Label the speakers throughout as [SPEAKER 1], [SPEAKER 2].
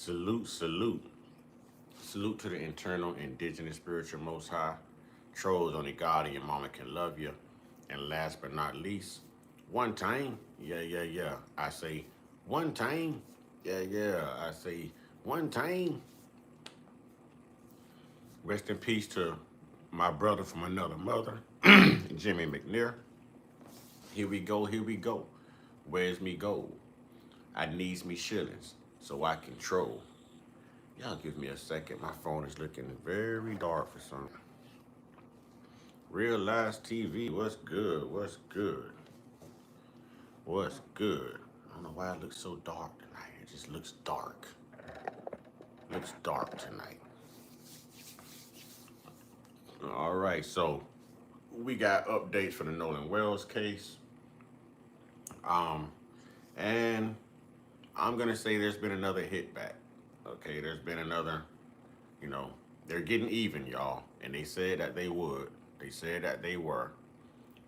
[SPEAKER 1] Salute, salute. Salute to the internal, indigenous, spiritual, most high. Trolls, only God and your mama can love you. And last but not least, one time. Yeah. I say one time. Yeah. I say one time. Rest in peace to my brother from another mother, Jimmy McNair. Here we go. Where's me gold? I needs me shillings so I can troll. Y'all give me a second. My phone is looking very dark for some. Real Live TV, what's good? What's good? What's good? I don't know why it looks so dark tonight. It just looks dark. Looks dark tonight. All right, so we got updates for the Nolan Wells case. And I'm gonna say there's been another hit back. Okay, there's been another, they're getting even, y'all. And they said that they would. They said that they were.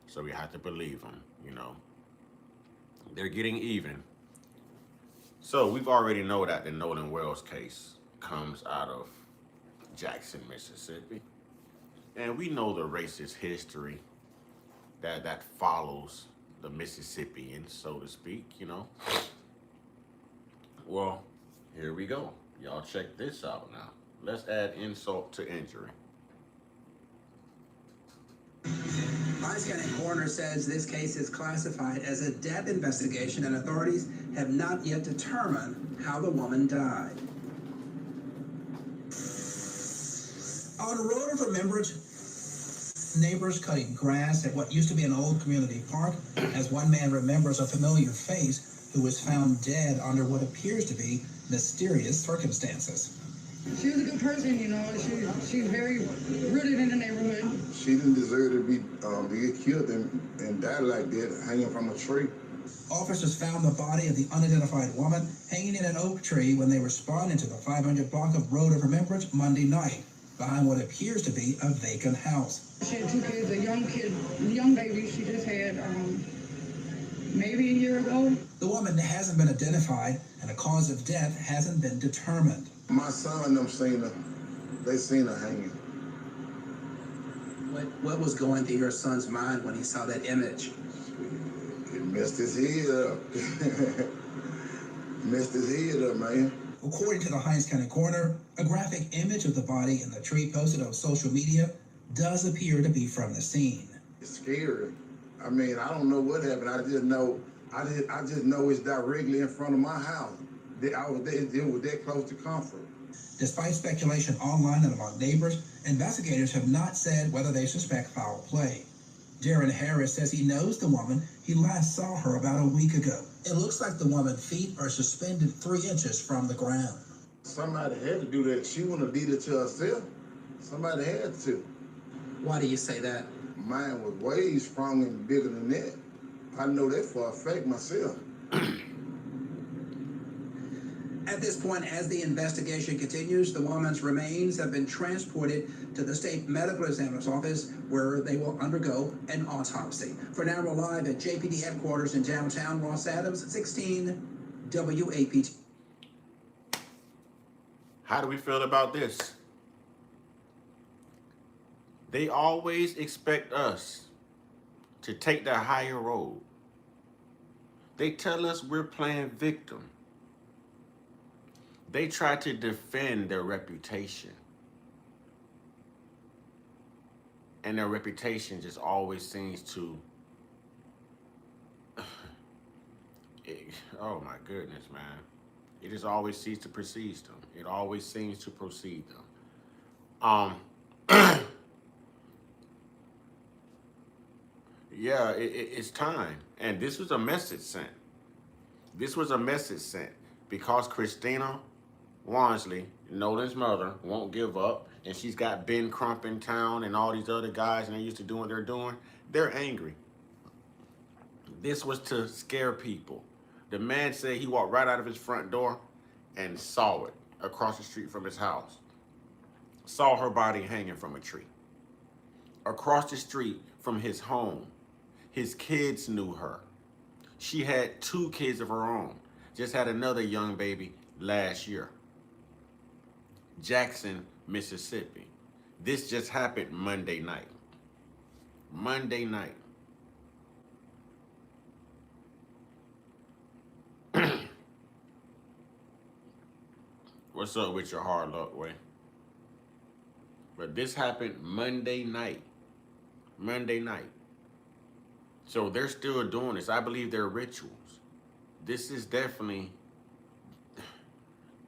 [SPEAKER 1] So we have to believe them, They're getting even. So we've already know that the Nolan Wells case comes out of Jackson, Mississippi. And we know the racist history that follows the Mississippians, so to speak. Well, here we go. Y'all check this out now. Let's add insult to injury.
[SPEAKER 2] Vice County coroner says this case is classified as a death investigation and authorities have not yet determined how the woman died. On the road of remembrance, neighbors cutting grass at what used to be an old community park as one man remembers a familiar face who was found dead under what appears to be mysterious circumstances.
[SPEAKER 3] She was a good person, She's very rooted in the neighborhood.
[SPEAKER 4] She didn't deserve to get killed and die like that, hanging from a tree.
[SPEAKER 2] Officers found the body of the unidentified woman hanging in an oak tree when they responded to the 500 block of Road of Remembrance Monday night, behind what appears to be a vacant house.
[SPEAKER 3] She had two kids, a young baby she just had maybe a year ago.
[SPEAKER 2] The woman hasn't been identified and a cause of death hasn't been determined.
[SPEAKER 4] My son and them seen her. They seen her hanging.
[SPEAKER 2] What was going through your son's mind when he saw that image?
[SPEAKER 4] It messed his head up. Messed his head up, man.
[SPEAKER 2] According to the Hinds County coroner, a graphic image of the body in the tree posted on social media does appear to be from the scene.
[SPEAKER 4] It's scary. I mean, I don't know what happened. I just know it's directly in front of my house. It was that close to comfort.
[SPEAKER 2] Despite speculation online and among neighbors, investigators have not said whether they suspect foul play. Darren Harris says he knows the woman. He last saw her about a week ago. It looks like the woman's feet are suspended 3 inches from the ground.
[SPEAKER 4] Somebody had to do that. She wouldn't have did it to herself. Somebody had to.
[SPEAKER 2] Why do you say that?
[SPEAKER 4] Mine was way stronger and bigger than that. I know that for a fact myself.
[SPEAKER 2] At this point, as the investigation continues, the woman's remains have been transported to the state medical examiner's office where they will undergo an autopsy. For now, we're live at JPD headquarters in downtown Los Adams, 16 WAPT.
[SPEAKER 1] How do we feel about this? They always expect us to take the higher road. They tell us we're playing victim. They try to defend their reputation. And their reputation just always seems to, oh my goodness, man. It just always seems to proceed them. It always seems to proceed them. Yeah, it's time. And this was a message sent. This was a message sent because Christina Wansley, Nolan's mother, won't give up, and she's got Ben Crump in town and all these other guys, and they're used to doing what they're doing. They're angry. This was to scare people. The man said he walked right out of his front door and saw it across the street from his house. Saw her body hanging from a tree. Across the street from his home, his kids knew her. She had 2 kids of her own. Just had another young baby last year. Jackson, Mississippi. This just happened Monday night. Monday night. What's up with your hard luck, way? But this happened Monday night. Monday night. So they're still doing this. I believe they're rituals. This is definitely,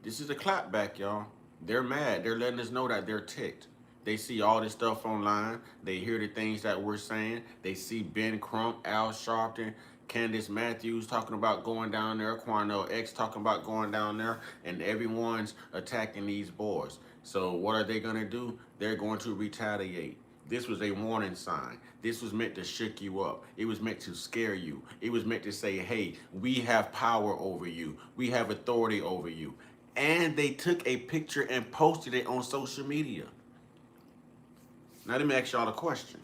[SPEAKER 1] this is a clapback, y'all. They're mad. They're letting us know that they're ticked. They see all this stuff online. They hear the things that we're saying. They see Ben Crump, Al Sharpton, Candace Matthews talking about going down there, Quarnell X talking about going down there, and everyone's attacking these boys. So what are they going to do? They're going to retaliate. This was a warning sign. This was meant to shook you up. It was meant to scare you. It was meant to say, hey, we have power over you. We have authority over you. And they took a picture and posted it on social media. Now let me ask y'all a question.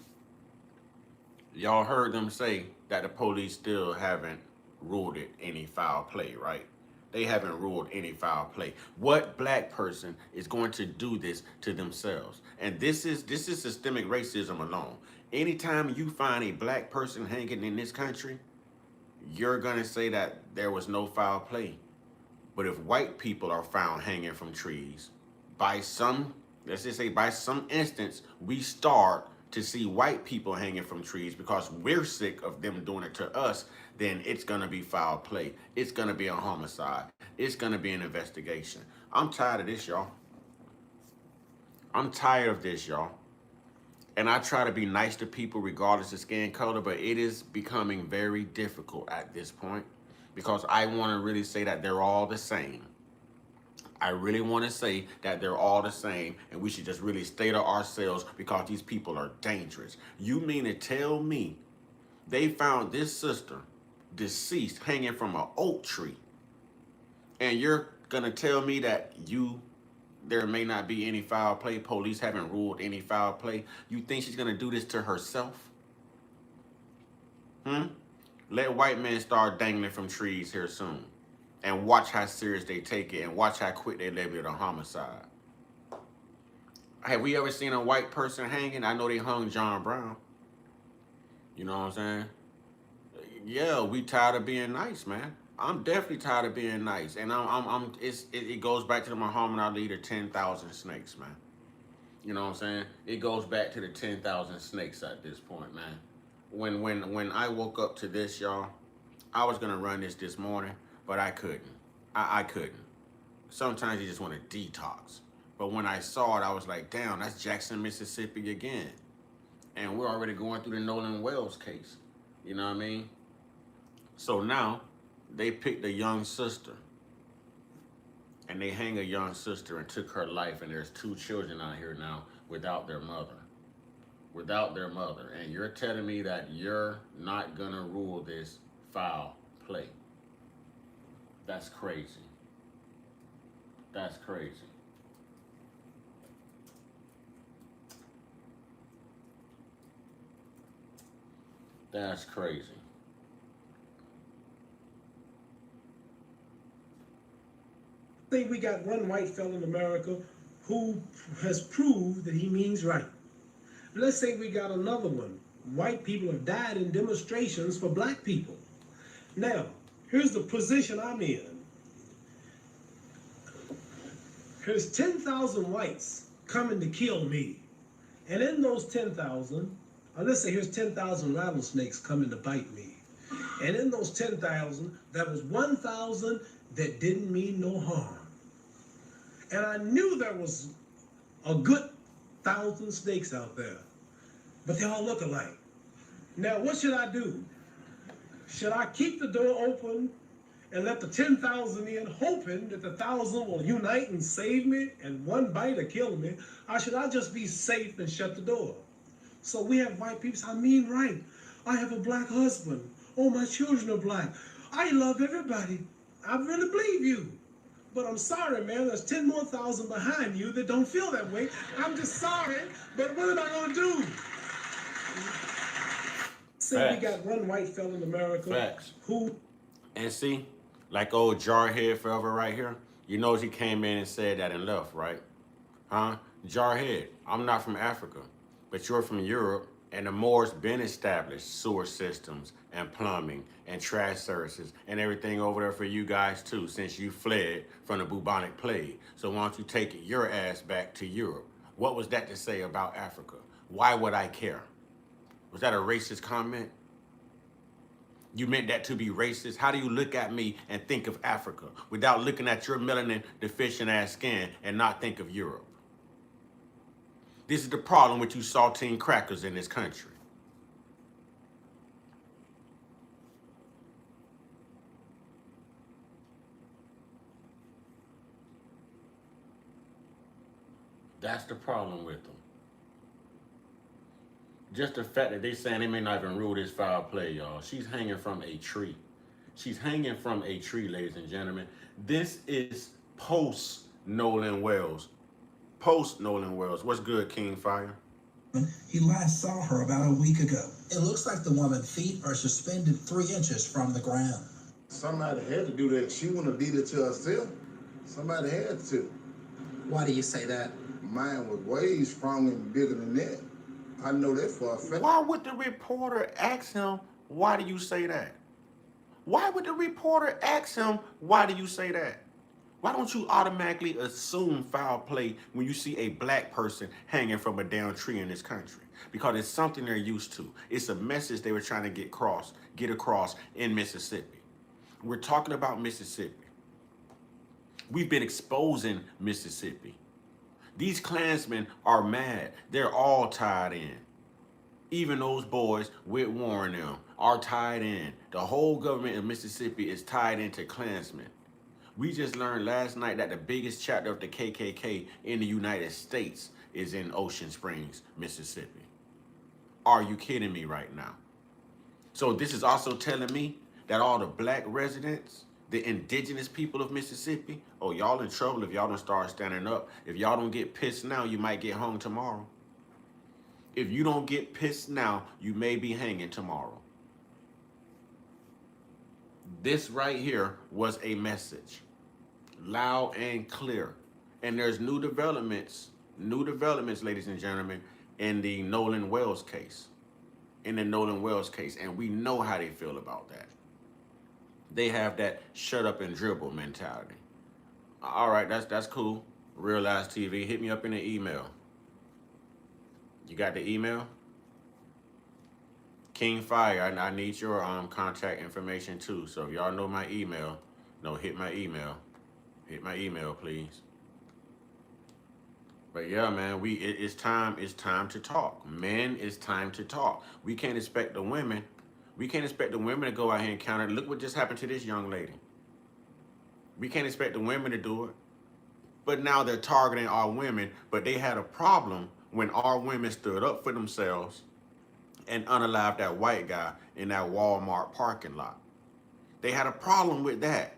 [SPEAKER 1] Y'all heard them say that the police still haven't ruled it any foul play, right? They haven't ruled any foul play. What black person is going to do this to themselves? And this is systemic racism alone. Anytime you find a black person hanging in this country, you're gonna say that there was no foul play. But if white people are found hanging from trees, by some, let's just say by some instance, we start to see white people hanging from trees because we're sick of them doing it to us, then it's gonna be foul play. It's gonna be a homicide. It's gonna be an investigation. I'm tired of this, y'all. I'm tired of this, y'all. And I try to be nice to people regardless of skin color, but it is becoming very difficult at this point because I want to really say that they're all the same. I really want to say that they're all the same and we should just really stay to ourselves because these people are dangerous. You mean to tell me they found this sister deceased hanging from an oak tree and you're going to tell me that there may not be any foul play, police haven't ruled any foul play? You think she's going to do this to herself? Let white men start dangling from trees here soon. And watch how serious they take it and watch how quick they label it a homicide. Have we ever seen a white person hanging? I know they hung John Brown. You know what I'm saying? Yeah, we tired of being nice, man. I'm definitely tired of being nice. And it goes back to the Muhammad Ali, the 10,000 snakes, man. You know what I'm saying? It goes back to the 10,000 snakes at this point, man. When I woke up to this, y'all, I was gonna run this morning, but I couldn't. I couldn't. Sometimes you just want to detox. But when I saw it, I was like, damn, that's Jackson, Mississippi again. And we're already going through the Nolan Wells case. You know what I mean? So now, they picked a young sister. And they hang a young sister and took her life. And there's 2 children out here now without their mother. Without their mother. And you're telling me that you're not gonna rule this foul play. That's crazy. That's crazy. That's crazy.
[SPEAKER 5] I think we got one white fellow in America who has proved that he means right. Let's say we got another one. White people have died in demonstrations for black people. Now, here's the position I'm in. There's 10,000 whites coming to kill me. And in those 10,000, let's say here's 10,000 rattlesnakes coming to bite me. And in those 10,000, there was 1,000 that didn't mean no harm. And I knew there was a good 1,000 snakes out there, but they all look alike. Now, what should I do? Should I keep the door open and let the 10,000 in, hoping that the 1,000 will unite and save me and one bite will kill me? Or should I just be safe and shut the door? So we have white people say, I mean right. I have a black husband. Oh, my children are black. I love everybody. I really believe you. But I'm sorry, man, there's 10 more thousand behind you that don't feel that way. I'm just sorry, but what am I gonna do? Say we got one white fellow in America.
[SPEAKER 1] Facts.
[SPEAKER 5] Who?
[SPEAKER 1] And see, like old Jarhead Forever right here, you know he came in and said that and left, right? Huh? Jarhead, I'm not from Africa, but you're from Europe, and the Moors been established sewer systems and plumbing and trash services and everything over there for you guys too, since you fled from the bubonic plague. So why don't you take your ass back to Europe? What was that to say about Africa? Why would I care? Was that a racist comment? You meant that to be racist? How do you look at me and think of Africa without looking at your melanin deficient ass skin and not think of Europe? This is the problem with you saltine crackers in this country. That's the problem with them. Just the fact that they saying they may not even rule this foul play, y'all. She's hanging from a tree. She's hanging from a tree, ladies and gentlemen. This is post Nolan Wells. Post Nolan Wells. What's good, King Fire?
[SPEAKER 2] He last saw her about a week ago. It looks like the woman's feet are suspended 3 inches from the ground.
[SPEAKER 4] Somebody had to do that. She wouldn't have did it to herself. Somebody had to.
[SPEAKER 2] Why do you say that?
[SPEAKER 4] Mine was way stronger and bigger than that. I know that for a fact.
[SPEAKER 1] Why would the reporter ask him, why do you say that? Why would the reporter ask him, why do you say that? Why don't you automatically assume foul play when you see a black person hanging from a down tree in this country? Because it's something they're used to. It's a message they were trying to get across in Mississippi. We're talking about Mississippi. We've been exposing Mississippi. These Klansmen are mad. They're all tied in. Even those boys with Warren them are tied in. The whole government of Mississippi is tied into Klansmen. We just learned last night that the biggest chapter of the KKK in the United States is in Ocean Springs, Mississippi. Are you kidding me right now? So this is also telling me that all the black residents, the indigenous people of Mississippi, oh, y'all in trouble if y'all don't start standing up. If y'all don't get pissed now, you might get hung tomorrow. If you don't get pissed now, you may be hanging tomorrow. This right here was a message, loud and clear. And there's new developments, ladies and gentlemen, in the Nolan Wells case. And we know how they feel about that. They have that shut up and dribble mentality. All right, that's cool. Realize TV, hit me up in the email. You got the email? King Fire, I need your contact information too. So if y'all know my email, hit my email. Hit my email, please. But yeah, man, it's time to talk. Men, it's time to talk. We can't expect the women to go out here and counter. Look what just happened to this young lady. We can't expect the women to do it. But now they're targeting our women, but they had a problem when our women stood up for themselves and unalived that white guy in that Walmart parking lot. They had a problem with that.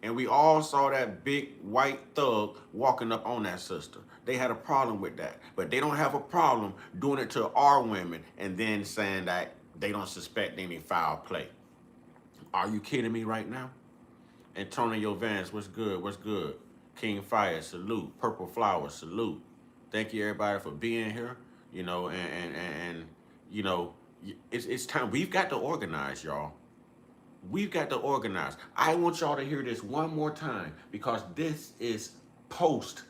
[SPEAKER 1] And we all saw that big white thug walking up on that sister. They had a problem with that. But they don't have a problem doing it to our women and then saying that they don't suspect any foul play. Are you kidding me right now? Antonio Vance, what's good? What's good? King Fire, salute. Purple Flower, salute. Thank you everybody for being here. And it's time. We've got to organize, y'all. We've got to organize. I want y'all to hear this one more time because this is post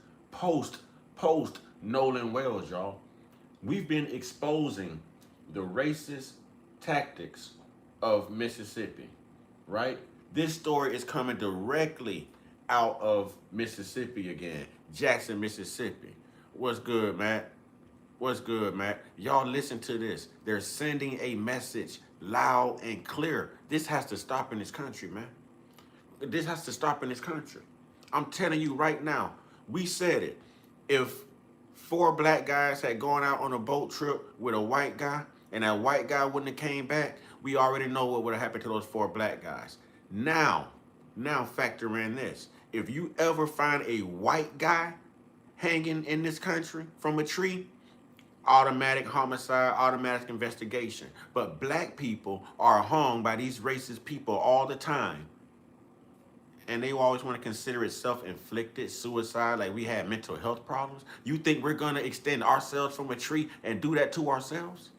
[SPEAKER 1] Nolan Wells, y'all. We've been exposing the racist tactics of Mississippi, right? This story is coming directly out of Mississippi again. Jackson, Mississippi. What's good, Matt? What's good, Matt? Y'all listen to this. They're sending a message loud and clear. This has to stop in this country, man. This has to stop in this country. I'm telling you right now, we said it. If 4 black guys had gone out on a boat trip with a white guy and that white guy wouldn't have came back, we already know what would have happened to those 4 black guys. Now factor in this. If you ever find a white guy hanging in this country from a tree, automatic homicide, automatic investigation. But black people are hung by these racist people all the time. and they always want to consider it self-inflicted suicide, like we had mental health problems. You think we're gonna extend ourselves from a tree and do that to ourselves?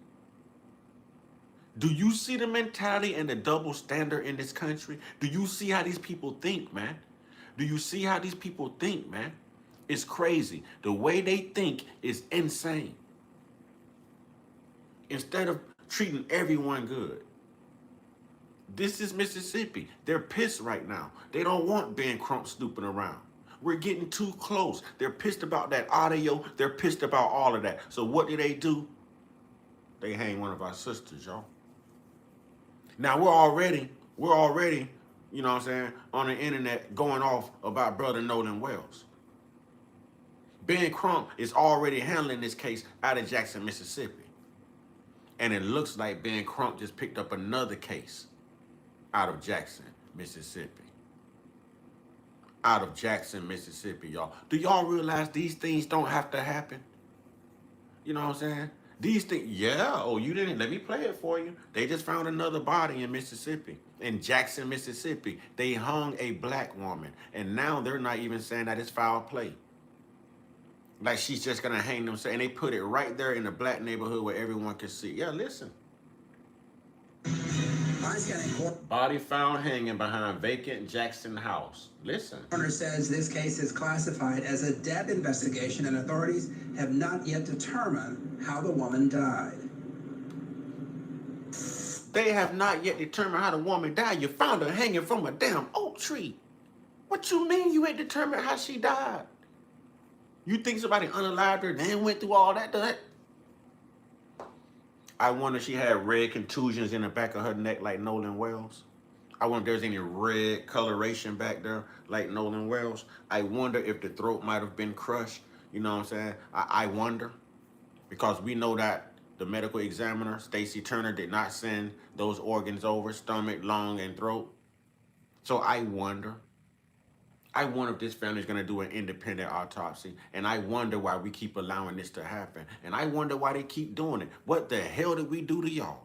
[SPEAKER 1] Do you see the mentality and the double standard in this country? Do you see how these people think, man? Do you see how these people think, man? It's crazy. The way they think is insane. Instead of treating everyone good. This is Mississippi. They're pissed right now. They don't want Ben Crump snooping around. We're getting too close. They're pissed about that audio. They're pissed about all of that. So what do? They hang one of our sisters, y'all. Now we're already, you know what I'm saying, on the internet going off about brother Nolan Wells. Ben Crump is already handling this case out of Jackson, Mississippi. And it looks like Ben Crump just picked up another case out of Jackson, Mississippi. Out of Jackson, Mississippi, y'all. Do y'all realize these things don't have to happen? You know what I'm saying? These things, yeah. Oh, you didn't, let me play it for you. They just found another body in Mississippi. In Jackson, Mississippi. They hung a black woman. And now they're not even saying that it's foul play. Like she's just gonna hang them. And they put it right there in the black neighborhood where everyone can see. Yeah, listen. Body found hanging behind vacant Jackson house. Listen.
[SPEAKER 2] Coroner says this case is classified as a death investigation and authorities have not yet determined how the woman died.
[SPEAKER 1] They have not yet determined how the woman died. You found her hanging from a damn oak tree. What you mean you ain't determined how she died? You think somebody unalived her, then went through all that? I wonder if she had red contusions in the back of her neck like Nolan Wells. I wonder if there's any red coloration back there like Nolan Wells. I wonder if the throat might have been crushed. You know what I'm saying? I wonder. Because we know that the medical examiner, Stacy Turner, did not send those organs over, stomach, lung, and throat. So I wonder if this family is going to do an independent autopsy. And I wonder why we keep allowing this to happen. And I wonder why they keep doing it. What the hell did we do to y'all?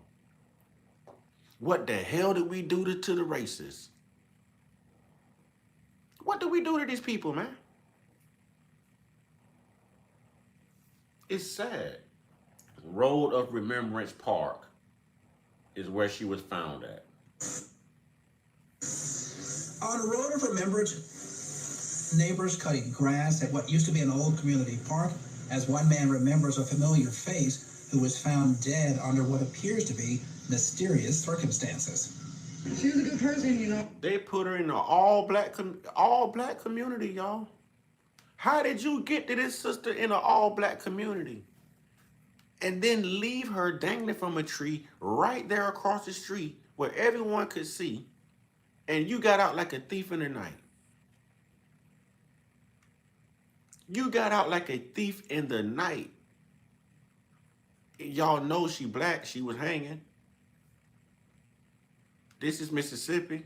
[SPEAKER 1] What the hell did we do to the racists? What did we do to these people, man? It's sad. Road of Remembrance Park is where she was found at.
[SPEAKER 2] On the Road of Remembrance, neighbors cutting grass at what used to be an old community park as one man remembers a familiar face who was found dead under what appears to be mysterious circumstances.
[SPEAKER 3] She was a good person, you know.
[SPEAKER 1] They put her in an all-black community, y'all. How did you get to this sister in an all-black community? And then leave her dangling from a tree right there across the street where everyone could see, and you got out like a thief in the night. You got out like a thief in the night. Y'all know she black, she was hanging. This is Mississippi.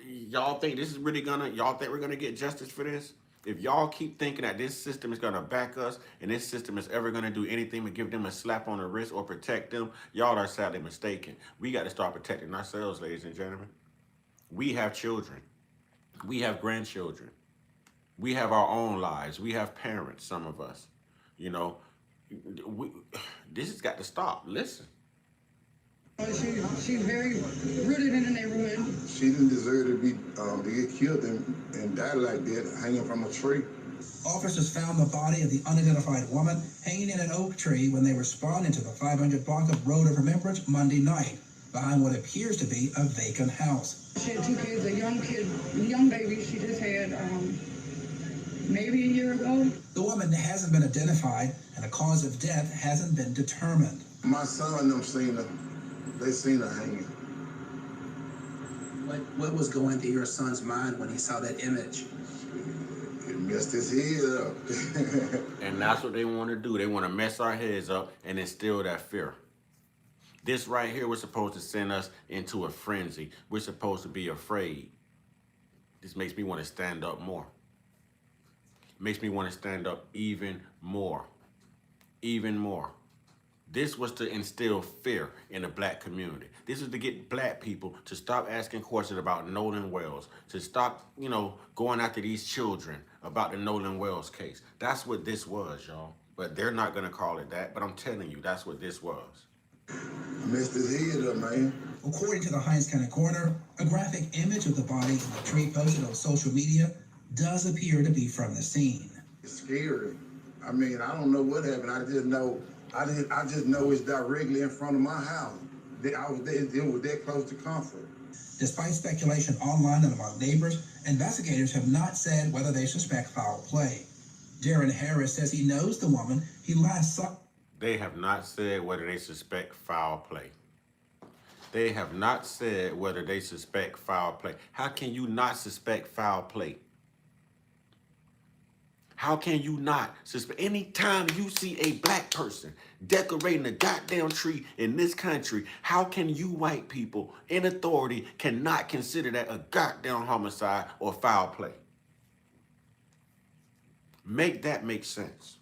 [SPEAKER 1] Y'all think this is really y'all think we're gonna get justice for this? If y'all keep thinking that this system is gonna back us and this system is ever gonna do anything but give them a slap on the wrist or protect them, y'all are sadly mistaken. We got to start protecting ourselves, ladies and gentlemen. We have children. We have grandchildren. We have our own lives. We have parents, some of us. You know, this has got to stop. Listen.
[SPEAKER 3] She's very rooted in the neighborhood.
[SPEAKER 4] She didn't deserve to get killed and die like that, hanging from a tree.
[SPEAKER 2] Officers found the body of the unidentified woman hanging in an oak tree when they responded to the 500 block of Road of Remembrance Monday night, behind what appears to be a vacant house.
[SPEAKER 3] She had two kids, a young baby she just had maybe a year ago.
[SPEAKER 2] The woman hasn't been identified, and the cause of death hasn't been determined.
[SPEAKER 4] My son and them seen her. They seen her hanging.
[SPEAKER 2] What was going through your son's mind when he saw that image?
[SPEAKER 4] It messed his head up.
[SPEAKER 1] And that's what they want to do. They want to mess our heads up and instill that fear. This right here was supposed to send us into a frenzy. We're supposed to be afraid. This makes me want to stand up more. Makes me want to stand up even more. Even more. This was to instill fear in the black community. This is to get black people to stop asking questions about Nolan Wells, to stop, going after these children about the Nolan Wells case. That's what this was, y'all. But they're not going to call it that. But I'm telling you, that's what this was.
[SPEAKER 4] Messed his head up, man.
[SPEAKER 2] According to the Hinds County coroner, a graphic image of the body in the tree posted on social media does appear to be from the scene.
[SPEAKER 4] It's scary. I mean, I don't know what happened. I just know it's directly in front of my house. It was that close to comfort.
[SPEAKER 2] Despite speculation online and among neighbors, investigators have not said whether they suspect foul play. Darren Harris says he knows the woman he last saw.
[SPEAKER 1] They have not said whether they suspect foul play. They have not said whether they suspect foul play. How can you not suspect foul play? How can you not suspect? Anytime you see a black person decorating a goddamn tree in this country, how can you white people in authority cannot consider that a goddamn homicide or foul play? Make that make sense.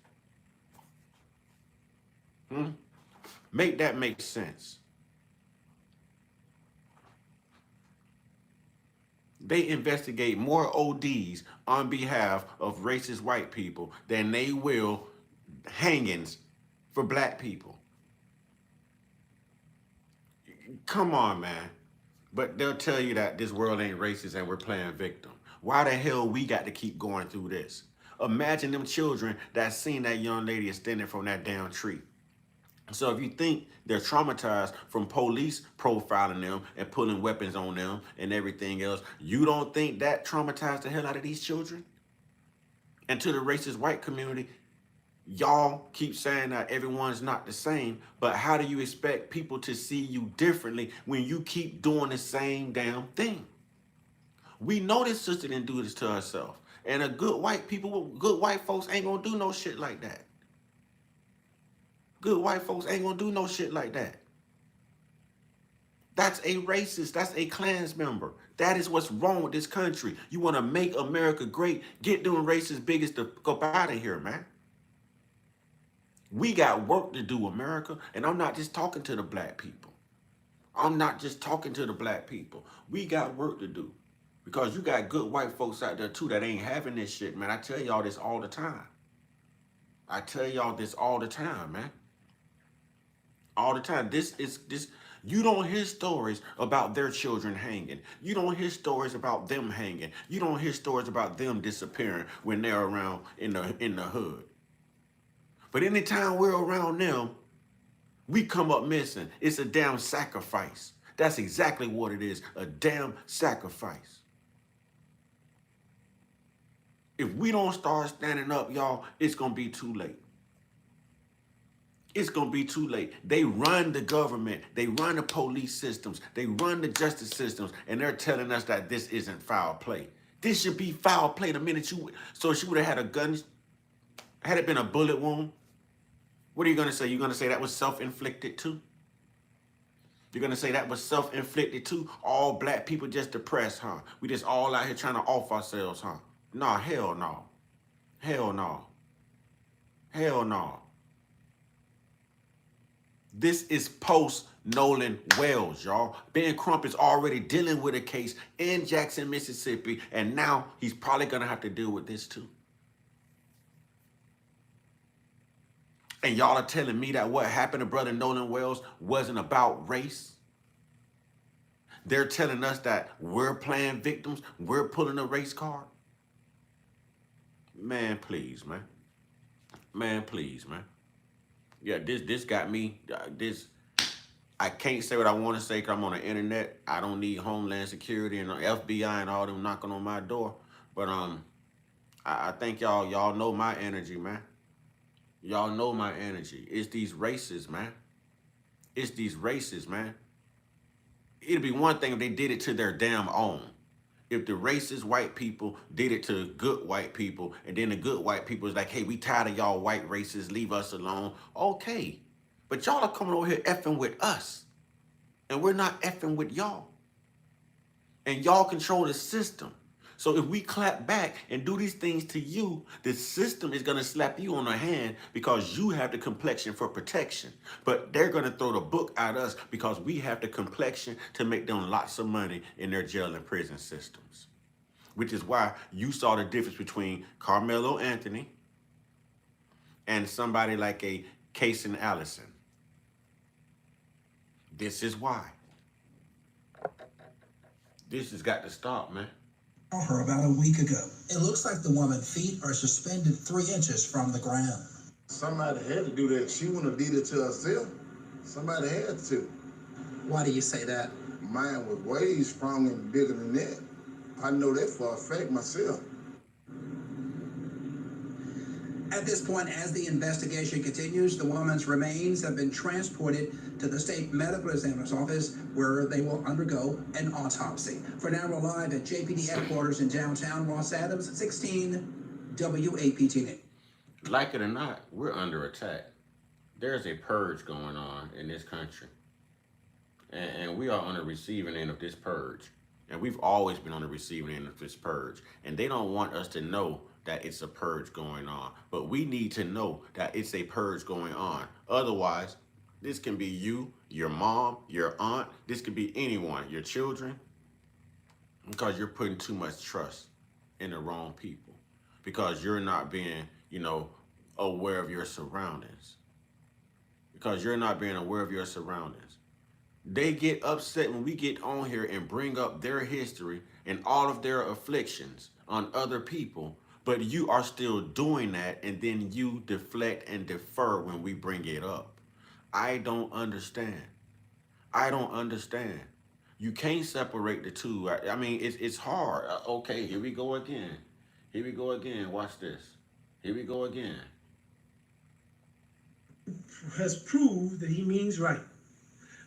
[SPEAKER 1] Make that make sense. They investigate more ODs on behalf of racist white people than they will hangings for black people. Come on, man. But they'll tell you that this world ain't racist and we're playing victim. Why the hell we got to keep going through this? Imagine them children that seen that young lady extended from that damn tree. So if you think they're traumatized from police profiling them and pulling weapons on them and everything else, you don't think that traumatized the hell out of these children? And to the racist white community, y'all keep saying that everyone's not the same, but how do you expect people to see you differently when you keep doing the same damn thing? We know this sister didn't do this to herself. And good white folks ain't gonna do no shit like that. Good white folks ain't gonna do no shit like that. That's a racist. That's a Klans member. That is what's wrong with this country. You want to make America great? Get them racist bigots to go out of here, man. We got work to do, America. And I'm not just talking to the black people. I'm not just talking to the black people. We got work to do. Because you got good white folks out there, too, that ain't having this shit, man. I tell y'all this all the time. I tell y'all this all the time, man. All the time. You don't hear stories about their children hanging. You don't hear stories about them hanging. You don't hear stories about them disappearing when they're around in the hood. But anytime we're around them, we come up missing. It's a damn sacrifice. That's exactly what it is, a damn sacrifice. If we don't start standing up, y'all, it's going to be too late. It's going to be too late. They run the government. They run the police systems. They run the justice systems. And they're telling us that this isn't foul play. This should be foul play the minute so she would have had a gun. Had it been a bullet wound, what are you going to say? You're going to say that was self-inflicted too? You're going to say that was self-inflicted too? All black people just depressed, huh? We just all out here trying to off ourselves, huh? Nah, hell no. Hell no. Hell no. This is post Nolan Wells, y'all. Ben Crump is already dealing with a case in Jackson, Mississippi, and now he's probably going to have to deal with this too. And y'all are telling me that what happened to brother Nolan Wells wasn't about race? They're telling us that we're playing victims, we're pulling a race card? Man, please, man. Man, please, man. Yeah, this got me, I can't say what I want to say because I'm on the internet. I don't need Homeland Security and FBI and all them knocking on my door. But I think y'all know my energy, man. Y'all know my energy. It's these races, man. It's these races, man. It'd be one thing if they did it to their damn own. If the racist white people did it to good white people, and then the good white people is like, hey, we tired of y'all white racists, leave us alone. Okay. But y'all are coming over here effing with us. And we're not effing with y'all. And y'all control the system. So if we clap back and do these things to you, the system is going to slap you on the hand because you have the complexion for protection. But they're going to throw the book at us because we have the complexion to make them lots of money in their jail and prison systems. Which is why you saw the difference between Carmelo Anthony and somebody like a Casey Allison. This is why. This has got to stop, man.
[SPEAKER 2] Her about a week ago. It looks like the woman's feet are suspended 3 inches from the ground.
[SPEAKER 4] Somebody had to do that. She wouldn't have did it to herself. Somebody had to.
[SPEAKER 2] Why do you say that?
[SPEAKER 4] Mine was way stronger and bigger than that. I know that for a fact myself.
[SPEAKER 2] At this point, as the investigation continues, the woman's remains have been transported to the state medical examiner's office where they will undergo an autopsy. For now, we're live at JPD headquarters in downtown Los Adams, 16 WAPT News.
[SPEAKER 1] Like it or not, we're under attack. There's a purge going on in this country. And we are on the receiving end of this purge. And we've always been on the receiving end of this purge. And they don't want us to know that it's a purge going on. But we need to know that it's a purge going on. Otherwise, this can be you, your mom, your aunt. This could be anyone, your children. Because you're putting too much trust in the wrong people. Because you're not being, aware of your surroundings. Because you're not being aware of your surroundings. They get upset when we get on here and bring up their history and all of their afflictions on other people, but you are still doing that, and then you deflect and defer when we bring it up. I don't understand. I don't understand. You can't separate the two. I mean, it's hard. Okay, here we go again. Here we go again. Watch this. Here we go again.
[SPEAKER 5] Has proved that he means right.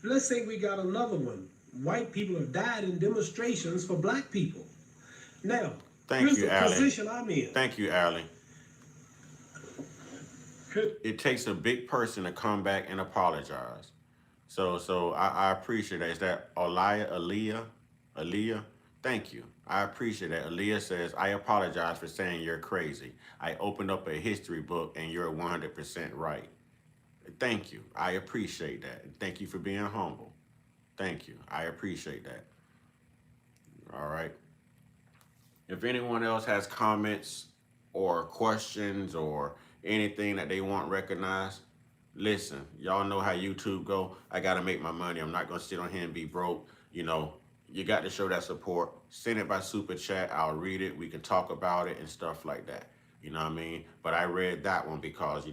[SPEAKER 5] Let's say we got another one. White people have died in demonstrations for black people. Now, here's the position I'm in.
[SPEAKER 1] Thank you, Allie. It takes a big person to come back and apologize. So I appreciate that. Is that Aaliyah? Thank you. I appreciate that. Aaliyah says, I apologize for saying you're crazy. I opened up a history book and you're 100% right. Thank you. I appreciate that. Thank you for being humble. Thank you. I appreciate that. All right. If anyone else has comments or questions or anything that they want recognized, listen, y'all know how YouTube go. I got to make my money. I'm not going to sit on here and be broke. You got to show that support. Send it by super chat. I'll read it. We can talk about it and stuff like that. You know what I mean? But I read that one because,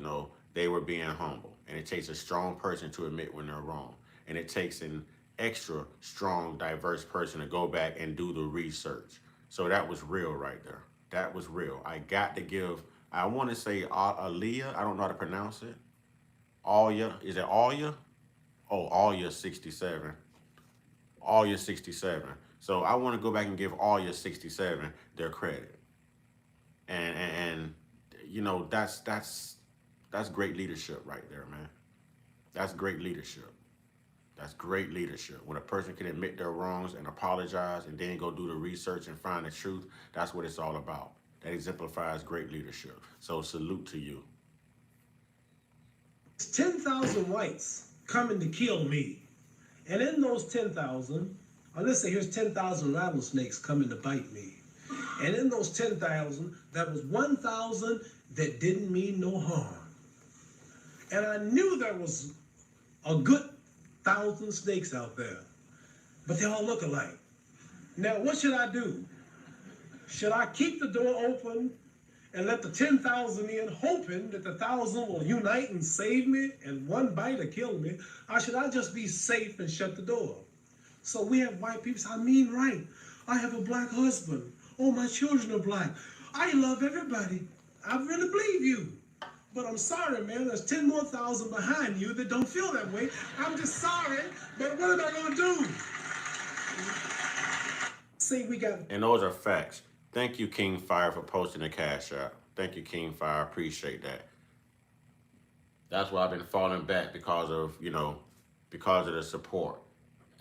[SPEAKER 1] they were being humble. And it takes a strong person to admit when they're wrong. And it takes an extra strong, diverse person to go back and do the research. So that was real right there. That was real. I got to give, I want to say Aaliyah. I don't know how to pronounce it. Alya. Is it Alya? Oh, Alya 67. Alya 67. So I want to go back and give Alya 67 their credit. And that's great leadership right there, man. That's great leadership. That's great leadership. When a person can admit their wrongs and apologize and then go do the research and find the truth, that's what it's all about. That exemplifies great leadership. So salute to you.
[SPEAKER 5] 10,000 whites coming to kill me. And in those 10,000, let's say here's 10,000 rattlesnakes coming to bite me. And in those 10,000, that was 1,000 that didn't mean no harm. And I knew there was a good 1,000 snakes out there, but they all look alike. Now, what should I do? Should I keep the door open and let the 10,000 in, hoping that the 1,000 will unite and save me and one bite will kill me? Or should I just be safe and shut the door? So we have white people say, I mean right. I have a black husband. Oh, my children are black. I love everybody. I really believe you. But I'm sorry, man, there's 10 more thousand behind you that don't feel that way. I'm just sorry, but what am I going to do? See, we got...
[SPEAKER 1] And those are facts. Thank you, King Fire, for posting the Cash App. Thank you, King Fire. I appreciate that. That's why I've been falling back because of the support.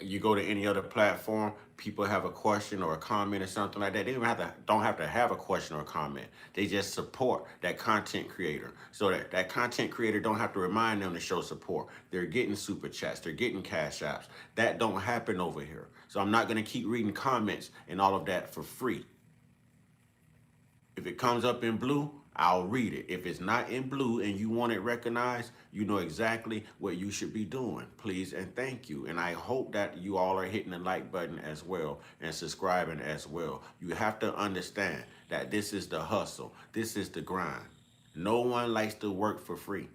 [SPEAKER 1] You go to any other platform, people have a question or a comment or something like that. They don't have to have a question or a comment. They just support that content creator. So that content creator don't have to remind them to show support. They're getting super chats, they're getting cash apps. That don't happen over here. So I'm not gonna keep reading comments and all of that for free. If it comes up in blue, I'll read it. If it's not in blue and you want it recognized, you know exactly what you should be doing. Please and thank you. And I hope that you all are hitting the like button as well and subscribing as well. You have to understand that this is the hustle. This is the grind. No one likes to work for free.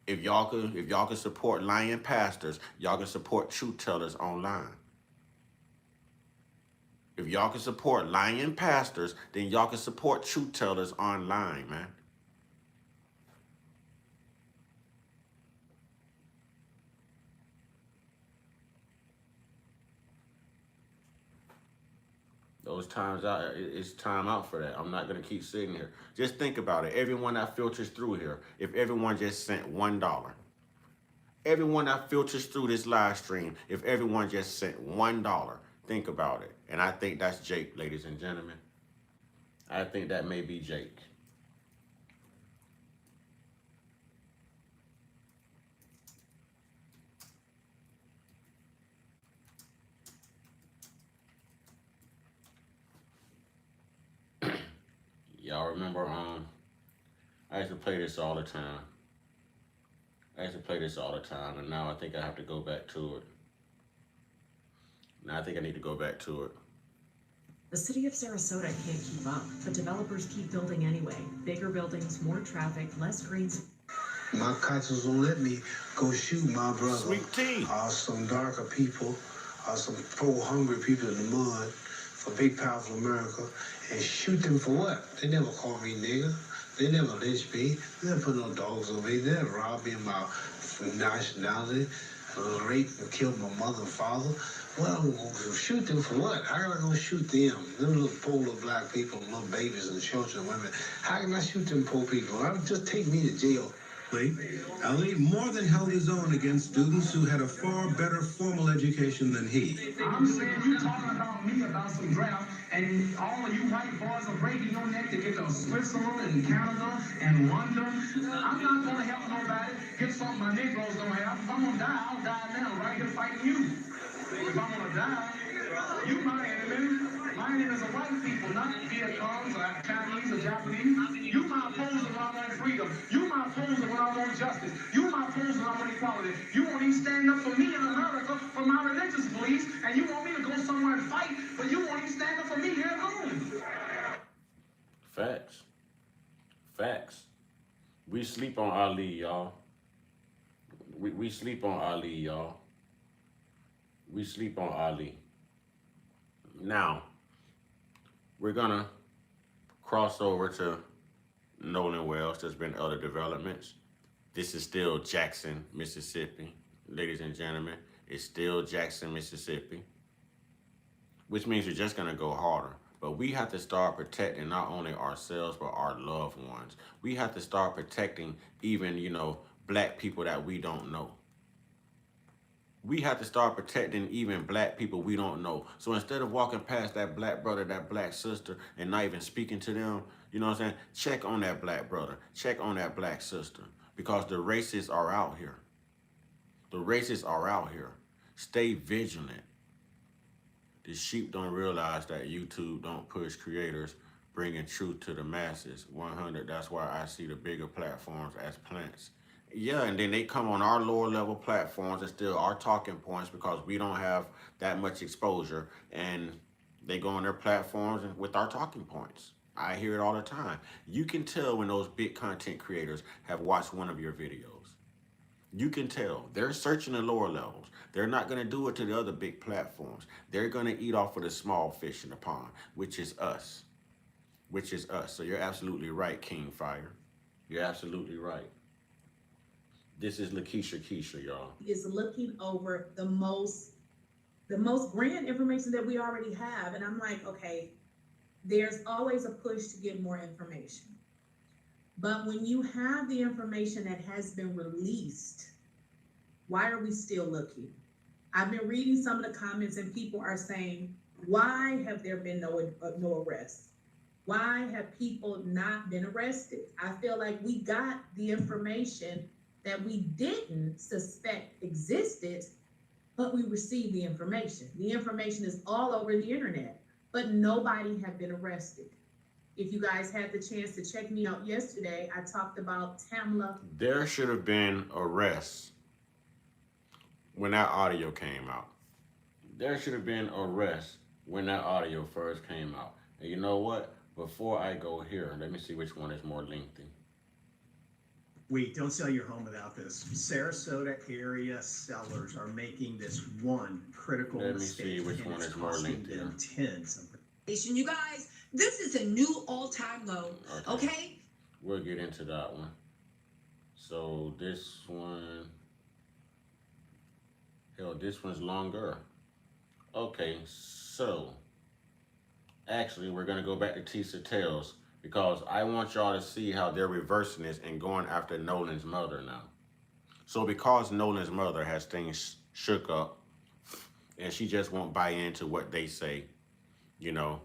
[SPEAKER 1] If y'all could support lying pastors, y'all can support truth tellers online. If y'all can support lying pastors, then y'all can support truth tellers online, man. Those times out, it's time out for that. I'm not gonna keep sitting here. Just think about it. Everyone that filters through here, if everyone just sent $1, everyone that filters through this live stream, if everyone just sent $1, think about it. And I think that's Jake, ladies and gentlemen. I think that may be Jake. Y'all remember, I used to play this all the time. And now I think I have to go back to it. Now I think I need to go back to it.
[SPEAKER 6] The city of Sarasota can't keep up, but developers keep building anyway. Bigger buildings, more traffic, less green space.
[SPEAKER 7] My conscience won't let me go shoot my brother.
[SPEAKER 1] Sweet tea.
[SPEAKER 7] Some darker people, some poor, hungry people in the mud for big, powerful America, and shoot them for what? They never call me nigger. They never lynched me. They never put no dogs on me. They never robbed me of my nationality, raped and killed my mother and father. Well, I'm gonna shoot them for what? How can I go shoot them? Them little poor little black people, little babies and children and women. How can I shoot them poor people? Just take me to jail.
[SPEAKER 8] Ali more than held his own against students who had a far better formal education than he.
[SPEAKER 9] I'm saying you talking about me about some draft, and all of you white boys are breaking your neck to get to Switzerland and Canada and London. I'm not going to help nobody get something my Negroes don't have. If I'm going to die, I'll die now, right here fighting you. If I'm going to die, you my enemy. My enemy is the white people, not Vietcong's or Chinese or Japanese. You my opposer when I want freedom. You my opposer when I want justice. You my opposer when I want equality. You won't even stand up for me in America for my religious beliefs, and you want me to go somewhere and fight, but you won't even stand up for me here at home.
[SPEAKER 1] Facts. Facts. We sleep on Ali, y'all. We sleep on Ali, y'all. We sleep on Ali. Now, we're gonna cross over to Nolan Wells. There's been other developments. This is still Jackson, Mississippi. Ladies and gentlemen, it's still Jackson, Mississippi. Which means we're just gonna go harder. But we have to start protecting not only ourselves, but our loved ones. We have to start protecting even, black people that we don't know. We have to start protecting even black people we don't know. So instead of walking past that black brother, that black sister, and not even speaking to them, you know what I'm saying? Check on that black brother. Check on that black sister. Because the racists are out here. The racists are out here. Stay vigilant. The sheep don't realize that YouTube don't push creators bringing truth to the masses. 100, that's why I see the bigger platforms as plants. Yeah, and then they come on our lower level platforms and still our talking points because we don't have that much exposure, and they go on their platforms and with our talking points. I hear it all the time. You can tell when those big content creators have watched one of your videos. You can tell. They're searching the lower levels. They're not going to do it to the other big platforms. They're going to eat off of the small fish in the pond, which is us. Which is us. So you're absolutely right, King Fire. You're absolutely right. This is Lakeisha Keisha, y'all.
[SPEAKER 10] Is looking over the most grand information that we already have. And I'm like, okay, there's always a push to get more information. But when you have the information that has been released, why are we still looking? I've been reading some of the comments, and people are saying, why have there been no arrests? Why have people not been arrested? I feel like we got the information that we didn't suspect existed, but we received the information. The information is all over the internet, but nobody have been arrested. If you guys had the chance to check me out yesterday, I talked about Tamla.
[SPEAKER 1] There should have been arrests when that audio came out. There should have been arrests when that audio first came out. And you know what? Before I go here, let me see which one is more lengthy.
[SPEAKER 11] Wait, don't sell your home without this. Sarasota area sellers are making this one critical mistake.
[SPEAKER 1] Let me see which one is more lengthy.
[SPEAKER 12] You guys, this is a new all-time low, okay?
[SPEAKER 1] We'll get into that one. So this one, hell, this one's longer. Okay, so actually we're gonna go back to Tisa Tales because I want y'all to see how they're reversing this and going after Nolan's mother now. So because Nolan's mother has things shook up and she just won't buy into what they say, you know,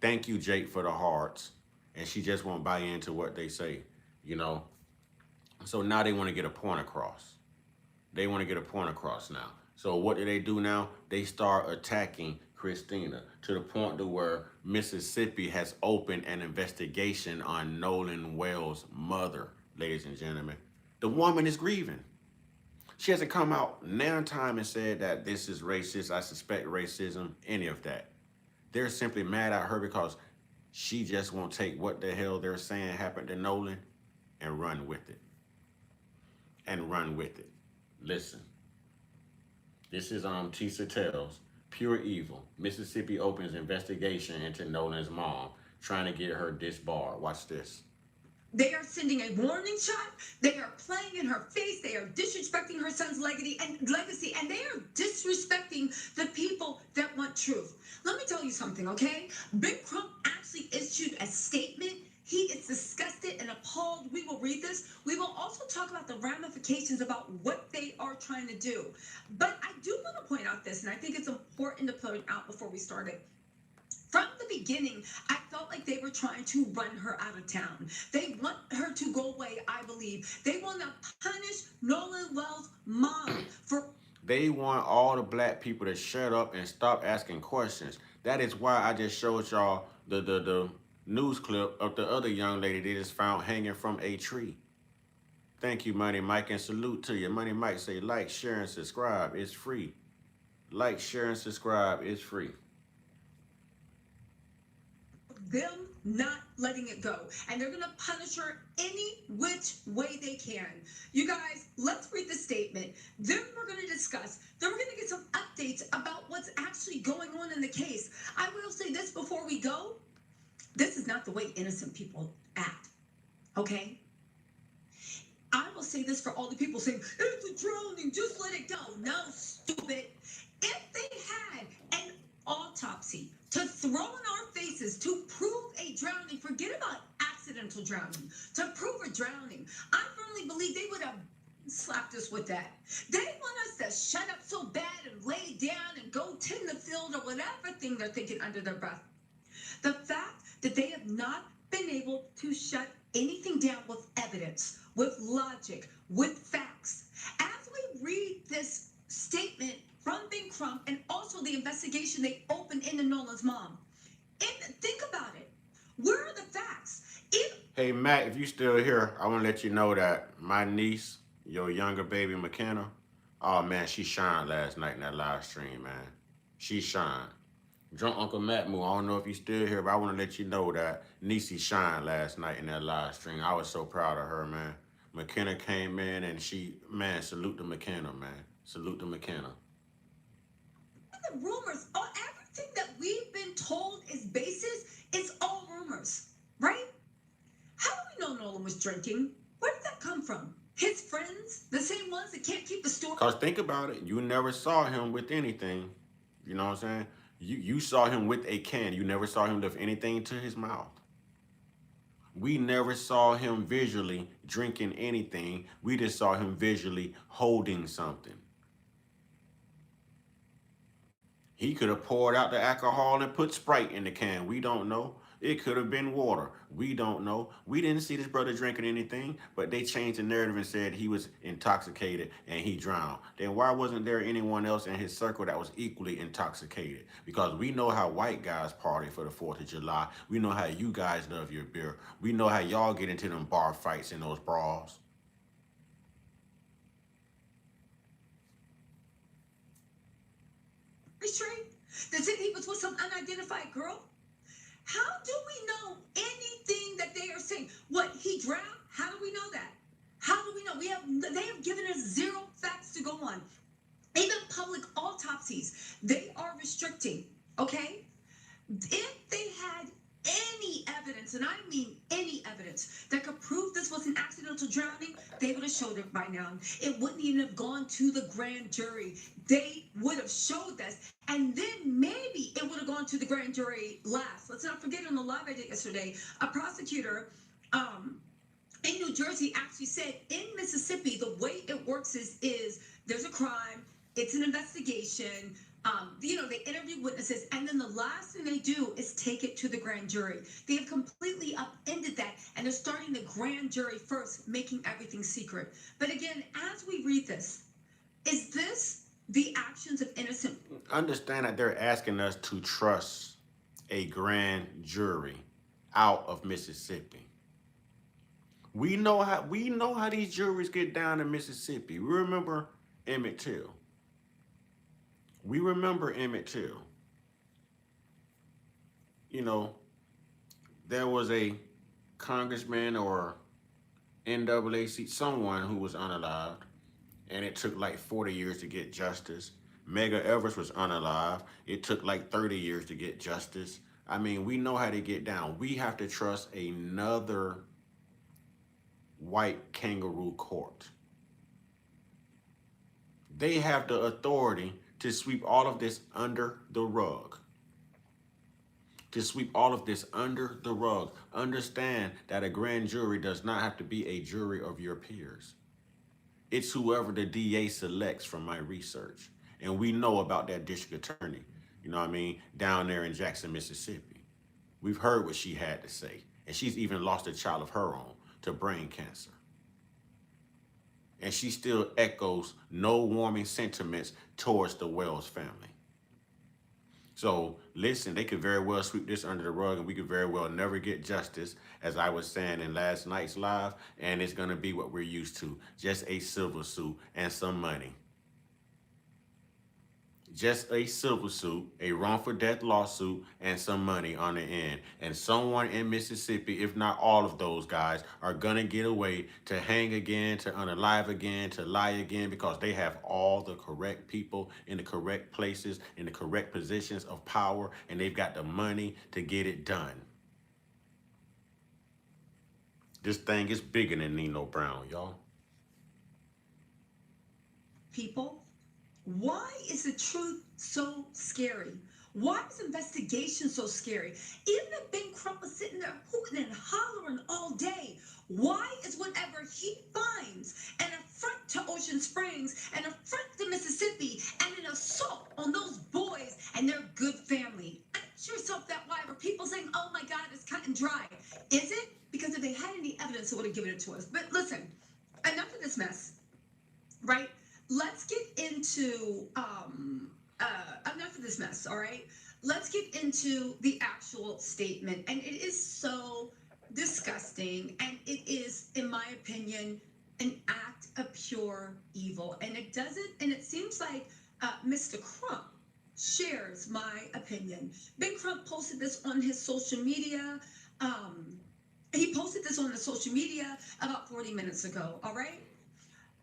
[SPEAKER 1] thank you, Jake, for the hearts. And she just won't buy into what they say, you know. So now they want to get a point across. They want to get a point across now. So what do now? They start attacking Christina to the point to where Mississippi has opened an investigation on Nolan Wells' mother, ladies and gentlemen. The woman is grieving. She hasn't come out none time and said that this is racist, I suspect racism, any of that. They're simply mad at her because she just won't take what the hell they're saying happened to Nolan and run with it. And run with it. Listen. This is Tisa Tales, Pure Evil. Mississippi opens investigation into Nolan's mom, trying to get her disbarred. Watch this.
[SPEAKER 12] They are sending a warning shot. They are playing in her face. They are disrespecting her son's legacy, and they are disrespecting the people that want truth. Let me tell you something, okay? Big Crump actually issued a statement. He is disgusted and appalled. We will read this. We will also talk about the ramifications about what they are trying to do. But I do want to point out this, and I think it's important to point out before we start it. From the beginning, I felt like they were trying to run her out of town. They want her to go away, I believe. They want to punish Nolan Wells' mom for...
[SPEAKER 1] They want all the black people to shut up and stop asking questions. That is why I just showed y'all the news clip of the other young lady they just found hanging from a tree. Thank you, Money Mike, and salute to you. Money Mike say like, share, and subscribe. It's free. Like, share, and subscribe. It's free.
[SPEAKER 12] Them not letting it go, and they're gonna punish her any which way they can. You guys, let's read the statement. Then we're gonna discuss. Then we're gonna get some updates about what's actually going on in the case. I will say this before we go. This is not the way innocent people act, okay? I will say this for all the people saying, it's a drowning, just let it go. No, stupid. If they had an autopsy to throw in our faces to prove a drowning, forget about accidental drowning, to prove a drowning, I firmly believe they would have slapped us with that. They want us to shut up so bad and lay down and go tend the field or whatever thing they're thinking under their breath. The fact that they have not been able to shut anything down with evidence, with logic, with facts. As we read this statement from Big Crump and also the investigation they opened into Nolan's mom, and think about it. Where are the facts?
[SPEAKER 1] Hey, Matt, if you still here, I want to let you know that my niece, your younger baby, McKenna, oh, man, she shined last night in that live stream, man. She shined. Drunk Uncle Matt Moo, I don't know if you still here, but I want to let you know that Niecy shined last night in that live stream. I was so proud of her, man. McKenna came in and she, man, salute to McKenna, man. Salute to McKenna.
[SPEAKER 12] The rumors, everything that we've been told is basis, it's all rumors, right? How do we know Nolan was drinking? Where did that come from? His friends? The same ones that can't keep the story?
[SPEAKER 1] Because think about it. You never saw him with anything. You know what I'm saying? You saw him with a can. You never saw him lift anything to his mouth. We never saw him visually drinking anything. We just saw him visually holding something. He could have poured out the alcohol and put Sprite in the can. We don't know. It could have been water. We don't know. We didn't see this brother drinking anything, but they changed the narrative and said he was intoxicated and he drowned. Then why wasn't there anyone else in his circle that was equally intoxicated? Because we know how white guys party for the 4th of July. We know how you guys love your beer. We know how y'all get into them bar fights and those brawls.
[SPEAKER 12] Straight? That said he was with some unidentified girl? How do we know anything that they are saying? What, he drowned? How do we know that? How do we know? They have given us zero facts to go on. Even public autopsies, they are restricting, okay? If they had any evidence, and I mean any evidence, that could prove this was an accidental drowning, they would have showed it by now. It wouldn't even have gone to the grand jury. They would have showed this, and then maybe it would have gone to the grand jury last. Let's not forget, on the live I did yesterday, a prosecutor in New Jersey actually said in Mississippi, the way it works is there's a crime, it's an investigation, they interview witnesses, and then the last thing they do is take it to the grand jury. They have completely upended that, and they're starting the grand jury first, making everything secret. But again, as we read this, is this the actions of innocent?
[SPEAKER 1] Understand that they're asking us to trust a grand jury out of Mississippi. We know how these juries get down in Mississippi. We remember Emmett Till. You know, there was a congressman or NAACP, someone who was unalived, and it took like 40 years to get justice. Medgar Evers was unalived. It took like 30 years to get justice. I mean, we know how they get down. We have to trust another white kangaroo court. They have the authority to sweep all of this under the rug. Understand that a grand jury does not have to be a jury of your peers. It's whoever the DA selects from my research. And we know about that district attorney, down there in Jackson, Mississippi. We've heard what she had to say. And she's even lost a child of her own to brain cancer. And she still echoes no warming sentiments towards the Wells family. So listen, they could very well sweep this under the rug, and we could very well never get justice, as I was saying in last night's live, and it's gonna be what we're used to, just a civil suit and some money. Just a civil suit, a wrongful death lawsuit, and some money on the end. And someone in Mississippi, if not all of those guys, are gonna get away to hang again, to unalive again, to lie again, because they have all the correct people in the correct places, in the correct positions of power, and they've got the money to get it done. This thing is bigger than Nino Brown, y'all.
[SPEAKER 12] People, why is the truth so scary? Why is investigation so scary? Even if Ben Crump was sitting there hooting and hollering all day, why is whatever he finds an affront to Ocean Springs, an affront to Mississippi, and an assault on those boys and their good family? Ask yourself that why. Were people saying, oh my God, it's cut and dry? Is it? Because if they had any evidence, they would have given it to us. But listen, enough of this mess, right? Let's get into enough of this mess, all right? Let's get into the actual statement. And it is so disgusting, and it is, in my opinion, an act of pure evil. And it seems like Mr. Crump shares my opinion. Ben Crump posted this on his social media. He posted this on his social media about 40 minutes ago, all right?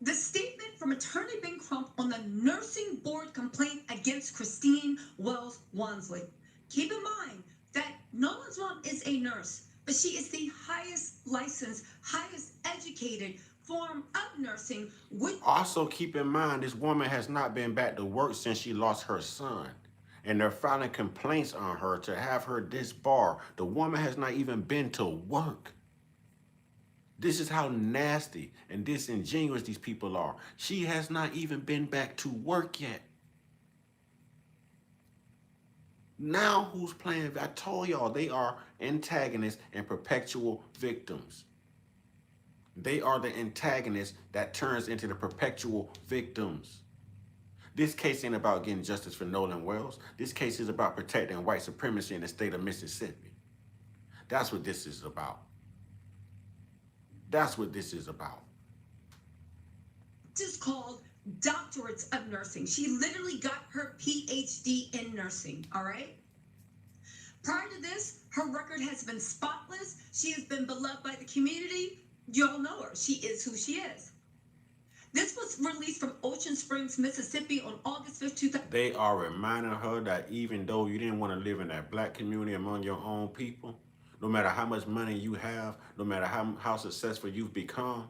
[SPEAKER 12] The statement from attorney Ben Crump on the nursing board complaint against Christine Wells Wansley. Keep in mind that Nolan's mom is a nurse, but she is the highest licensed, highest educated form of nursing.
[SPEAKER 1] Also keep in mind, this woman has not been back to work since she lost her son. And they're filing complaints on her to have her disbarred. The woman has not even been to work. This is how nasty and disingenuous these people are. She has not even been back to work yet. Now who's playing? I told y'all they are antagonists and perpetual victims. They are the antagonists that turns into the perpetual victims. This case ain't about getting justice for Nolan Wells. This case is about protecting white supremacy in the state of Mississippi. That's what this is about. That's what this is about.
[SPEAKER 12] This is called doctorates of nursing. She literally got her PhD in nursing, all right? Prior to this, her record has been spotless. She has been beloved by the community. Y'all know her. She is who she is. This was released from Ocean Springs, Mississippi on August 5th, 2000.
[SPEAKER 1] They are reminding her that even though you didn't want to live in that black community among your own people, no matter how much money you have, no matter how successful you've become,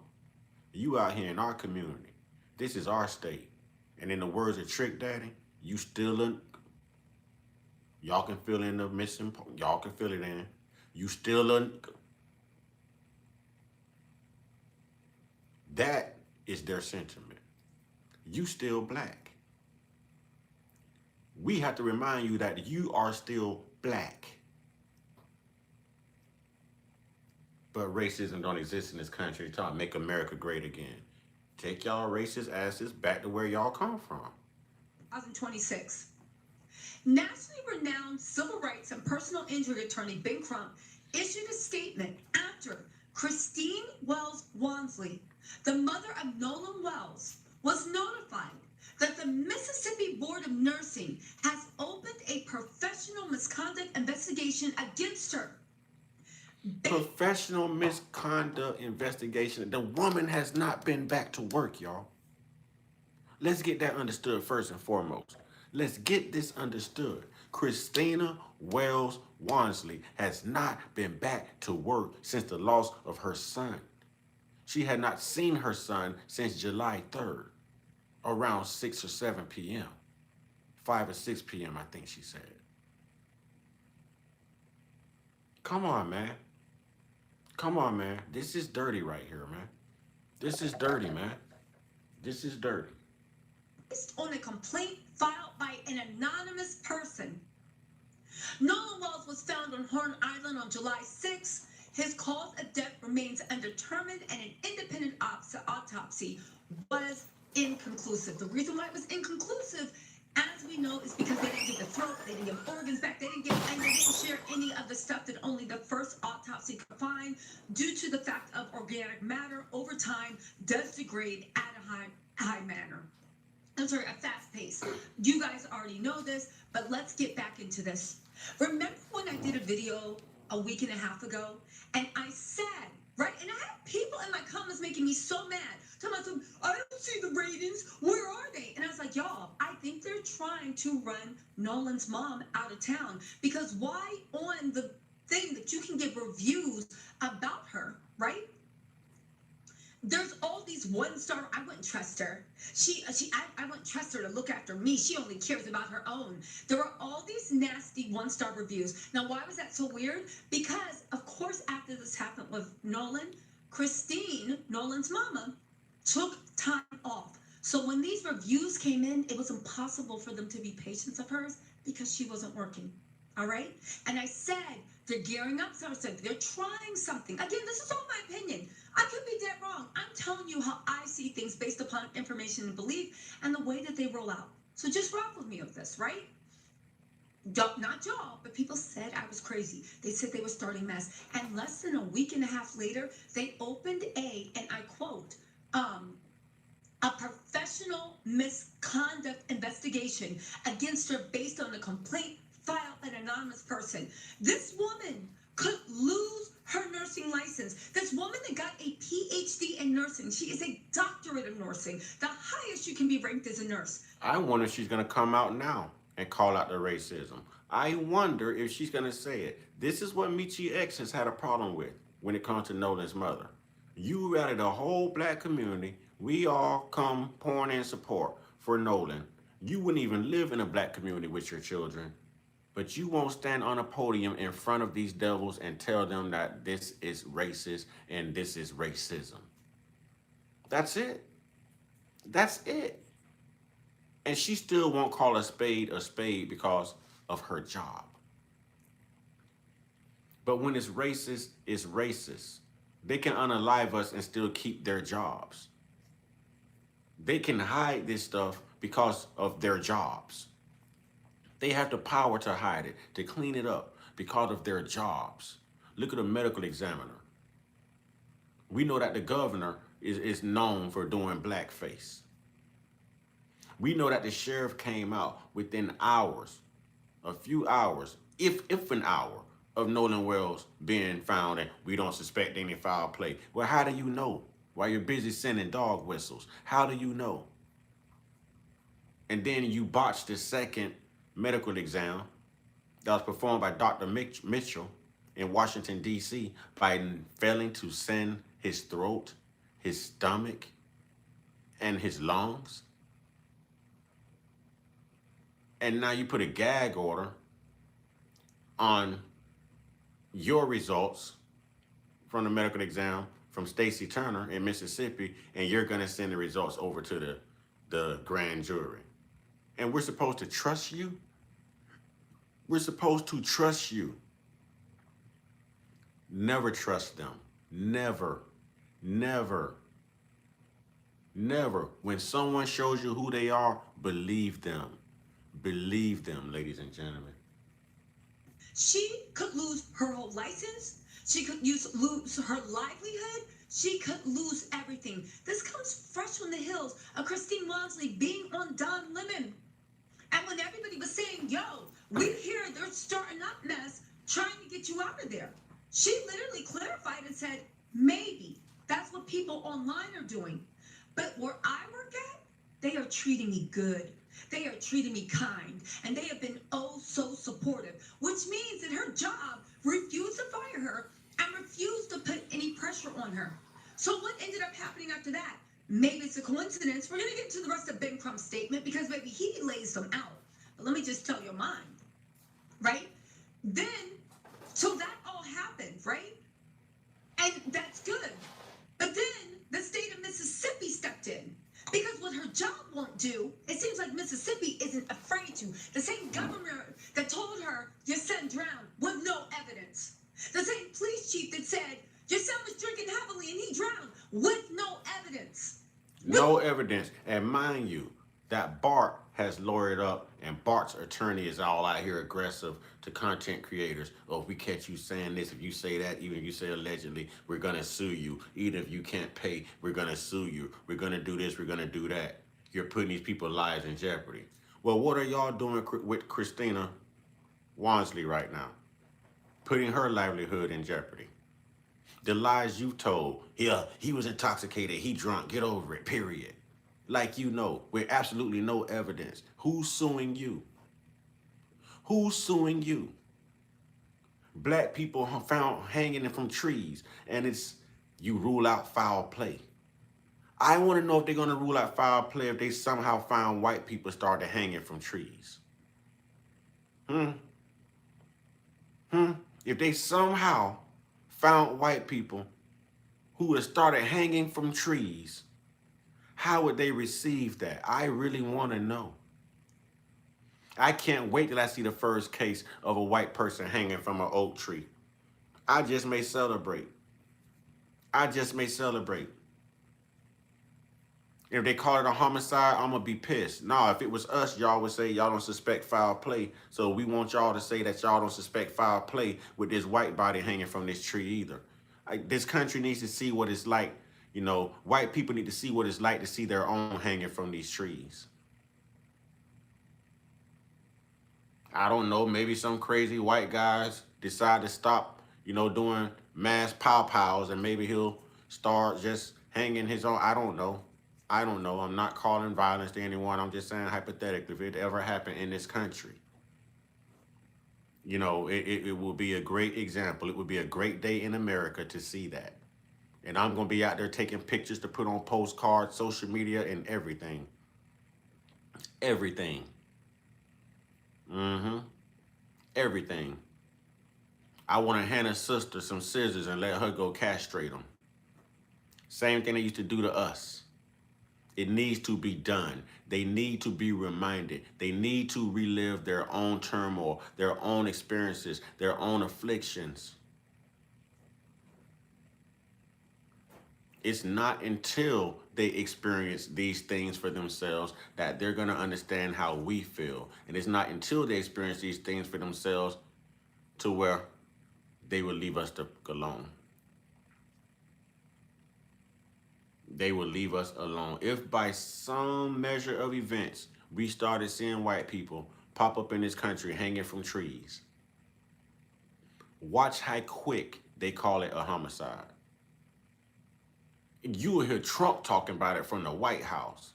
[SPEAKER 1] you out here in our community. This is our state. And in the words of Trick Daddy, you still in. Y'all can fill in the missing, y'all can fill it in. You still in. That is their sentiment. You still black. We have to remind you that you are still black. But racism don't exist in this country. Trying to make America great again. Take y'all racist asses back to where y'all come from.
[SPEAKER 12] 2026. Nationally renowned civil rights and personal injury attorney Ben Crump issued a statement after Christine Wells Wansley, the mother of Nolan Wells, was notified that the Mississippi Board of Nursing has opened a professional misconduct investigation against her.
[SPEAKER 1] Professional misconduct investigation. The woman has not been back to work, y'all. Let's get that understood first and foremost. Let's get this understood. Christina Wells Wansley has not been back to work since the loss of her son. She had not seen her son since July 3rd, around 6 or 7 p.m. 5 or 6 p.m., I think she said. Come on, man. Come on, man. This is dirty right here, man. This is dirty, man. This is dirty.
[SPEAKER 12] Based on a complaint filed by an anonymous person. Nolan Wells was found on Horn Island on July 6th. His cause of death remains undetermined and an independent autopsy was inconclusive. The reason why it was inconclusive, as we know, is because they didn't get the throat, they didn't get organs back, they didn't share any of the stuff that only the first autopsy could find, due to the fact of organic matter over time does degrade at a high manner. I'm sorry, a fast pace. You guys already know this, but let's get back into this. Remember when I did a video a week and a half ago, and I said, right, and I had people in my comments making me so mad, telling me, I don't see the ratings, where are they? And I was like, y'all, I think they're trying to run Nolan's mom out of town, because why on the thing that you can give reviews about her, right? There's all these one-star, I wouldn't trust her. I wouldn't trust her to look after me. She only cares about her own. There are all these nasty one-star reviews. Now, why was that so weird? Because, of course, after this happened with Nolan, Christine, Nolan's mama, took time off. So when these reviews came in, it was impossible for them to be patients of hers because she wasn't working. All right? And I said, they're gearing up. So I said, they're trying something. Again, this is all my opinion. I could be dead wrong. I'm telling you how I see things based upon information and belief and the way that they roll out. So just rock with me with this, right? Not y'all, but people said I was crazy. They said they were starting mess. And less than a week and a half later, they opened and I quote, a professional misconduct investigation against her based on a complaint filed by an anonymous person. This woman could lose her nursing license. This woman that got a PhD in nursing, she is a doctorate of nursing. The highest you can be ranked as a nurse.
[SPEAKER 1] I wonder if she's going to come out now and call out the racism. I wonder if she's going to say it. This is what Michi X has had a problem with when it comes to Nolan's mother. You rallied the whole black community. We all come pouring in support for Nolan. You wouldn't even live in a black community with your children. But you won't stand on a podium in front of these devils and tell them that this is racist and this is racism. That's it. That's it. And she still won't call a spade because of her job. But when it's racist, it's racist. They can unalive us and still keep their jobs. They can hide this stuff because of their jobs. They have the power to hide it, to clean it up because of their jobs. Look at a medical examiner. We know that the governor is known for doing blackface. We know that the sheriff came out within hours, a few hours, if an hour, of Nolan Wells being found, and we don't suspect any foul play. Well, how do you know? While you're busy sending dog whistles, how do you know? And then you botched the second medical exam that was performed by Dr. Mitchell in Washington, D.C. by failing to send his throat, his stomach, and his lungs. And now you put a gag order on your results from the medical exam from Stacey Turner in Mississippi, and you're going to send the results over to the grand jury. And we're supposed to trust you? We're supposed to trust you. Never trust them. Never, never, never. When someone shows you who they are, believe them. Believe them, ladies and gentlemen.
[SPEAKER 12] She could lose her whole license. She could lose her livelihood. She could lose everything. This comes fresh from the hills of Christine Walmsley being on Don Lemon. And when everybody was saying, yo, we hear they're starting up mess, trying to get you out of there. She literally clarified and said, maybe. That's what people online are doing. But where I work at, they are treating me good. They are treating me kind, and they have been oh so supportive, which means that her job refused to fire her and refused to put any pressure on her. So what ended up happening after that? Maybe it's a coincidence. We're going to get to the rest of Ben Crump's statement because maybe he lays them out. But let me just tell you mine, right? Then, so that all happened, right? And that's good. But then the state of Mississippi stepped in. Because what her job won't do, it seems like Mississippi isn't afraid to. The same governor that told her your son drowned with no evidence. The same police chief that said your son was drinking heavily and he drowned with no evidence.
[SPEAKER 1] No evidence. And mind you, that Bart has lawyered up, and Bart's attorney is all out here aggressive to content creators. Oh, if we catch you saying this, if you say that, even if you say allegedly, we're going to sue you. Even if you can't pay, we're going to sue you. We're going to do this, we're going to do that. You're putting these people's lives in jeopardy. Well, what are y'all doing with Christina Walmsley right now? Putting her livelihood in jeopardy. The lies you told, yeah, he was intoxicated, he drunk, get over it, period. Like you know, with absolutely no evidence. Who's suing you? Who's suing you? Black people found hanging from trees, and it's you rule out foul play. I want to know if they're going to rule out foul play if they somehow found white people started hanging from trees. If they somehow found white people who had started hanging from trees, how would they receive that? I really want to know. I can't wait till I see the first case of a white person hanging from an oak tree. I just may celebrate. I just may celebrate. If they call it a homicide, I'm going to be pissed. No, if it was us, y'all would say y'all don't suspect foul play. So we want y'all to say that y'all don't suspect foul play with this white body hanging from this tree either. This country needs to see what it's like. You know, white people need to see what it's like to see their own hanging from these trees. I don't know, maybe some crazy white guys decide to stop, you know, doing mass pow-pows, and maybe he'll start just hanging his own. I don't know. I don't know. I'm not calling violence to anyone. I'm just saying hypothetically, if it ever happened in this country, you know, it will be a great example. It would be a great day in America to see that. And I'm going to be out there taking pictures to put on postcards, social media, and everything. Everything. Everything. I want to hand a sister some scissors and let her go castrate them. Same thing they used to do to us. It needs to be done. They need to be reminded. They need to relive their own turmoil, their own experiences, their own afflictions. It's not until they experience these things for themselves that they're going to understand how we feel. And it's not until they experience these things for themselves to where they will leave us alone. They will leave us alone. If by some measure of events we started seeing white people pop up in this country hanging from trees, watch how quick they call it a homicide. You will hear Trump talking about it from the White House.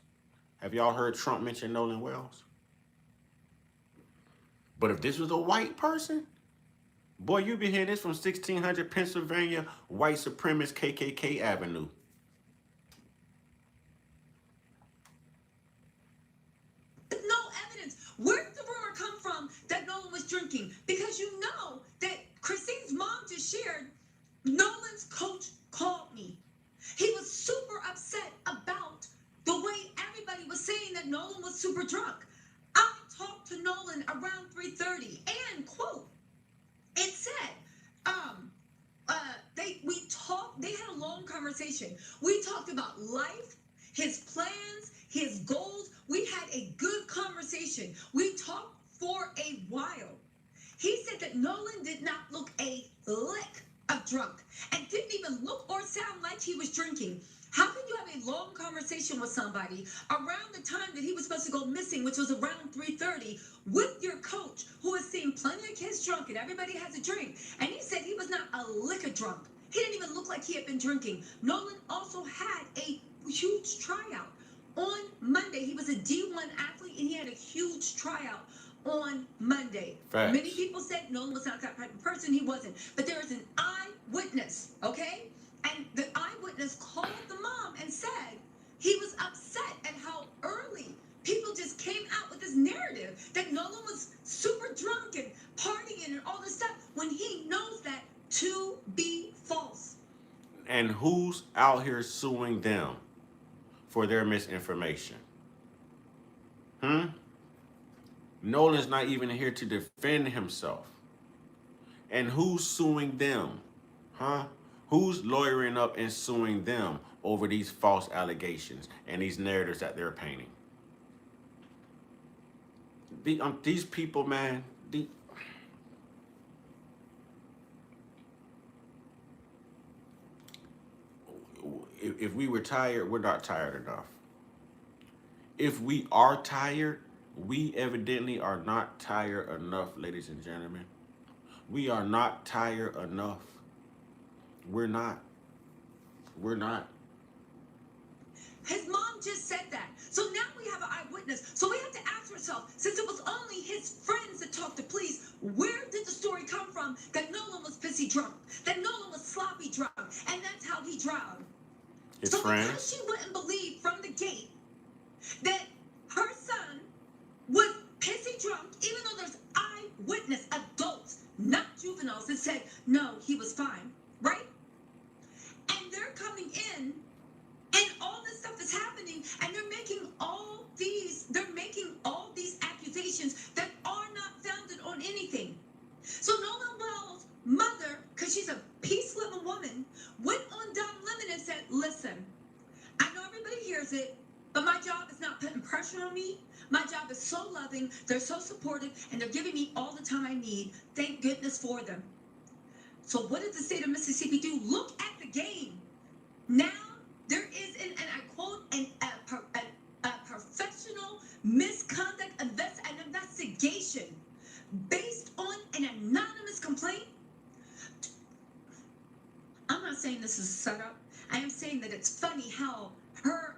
[SPEAKER 1] Have y'all heard Trump mention Nolan Wells? But if this was a white person, boy, you'd be hearing this from 1600 Pennsylvania, white supremacist KKK Avenue.
[SPEAKER 12] No evidence. Where did the rumor come from that Nolan was drinking? Because you know that Christine's mom just shared, Nolan's coach called me. He was super upset about the way everybody was saying that Nolan was super drunk. I talked to Nolan around 3:30 and quote, it said, they had a long conversation. We talked about life, his plans, his goals. We had a good conversation. We talked for a while. He said that Nolan did not look a lick of drunk and didn't even look or sound like he was drinking. How can you have a long conversation with somebody around the time that he was supposed to go missing, which was around 3:30, with your coach who has seen plenty of kids drunk and everybody has a drink? And he said he was not a liquor drunk. He didn't even look like he had been drinking. Nolan also had a huge tryout on Monday. He was a D1 athlete and he had a huge tryout on Monday.
[SPEAKER 1] Facts.
[SPEAKER 12] Many people said Nolan was not that type of person. He wasn't. But there is an eyewitness, okay? And the eyewitness called the mom and said he was upset at how early people just came out with this narrative that Nolan was super drunk and partying and all this stuff when he knows that to be false.
[SPEAKER 1] And who's out here suing them for their misinformation? Nolan's not even here to defend himself. And who's suing them? Who's lawyering up and suing them over these false allegations and these narratives that they're painting? These people, man, if we were tired, we're not tired enough. If we are tired, we evidently are not tired enough, ladies and gentlemen. We are not tired enough. We're not.
[SPEAKER 12] His mom just said that. So now we have an eyewitness. So we have to ask ourselves, since it was only his friends that talked to police, where did the story come from that Nolan was pissy drunk, that Nolan was sloppy drunk, and that's how he drowned?
[SPEAKER 1] His
[SPEAKER 12] so
[SPEAKER 1] friends?
[SPEAKER 12] Because she wouldn't believe from the gate that her son was pissy drunk, even though there's eyewitness adults, not juveniles, that said, no, he was fine, right? And they're coming in, and all this stuff is happening, and they're making all these accusations that are not founded on anything. So Nolan Wells' mother, because she's a peace-loving woman, went on Don Lemon and said, listen, I know everybody hears it, but my job is not putting pressure on me. My job is so loving, they're so supportive, and they're giving me all the time I need. Thank goodness for them. So what did the state of Mississippi do? Look at the game. Now there is, and I quote, a professional misconduct an investigation based on an anonymous complaint. I'm not saying this is a setup. I am saying that it's funny how her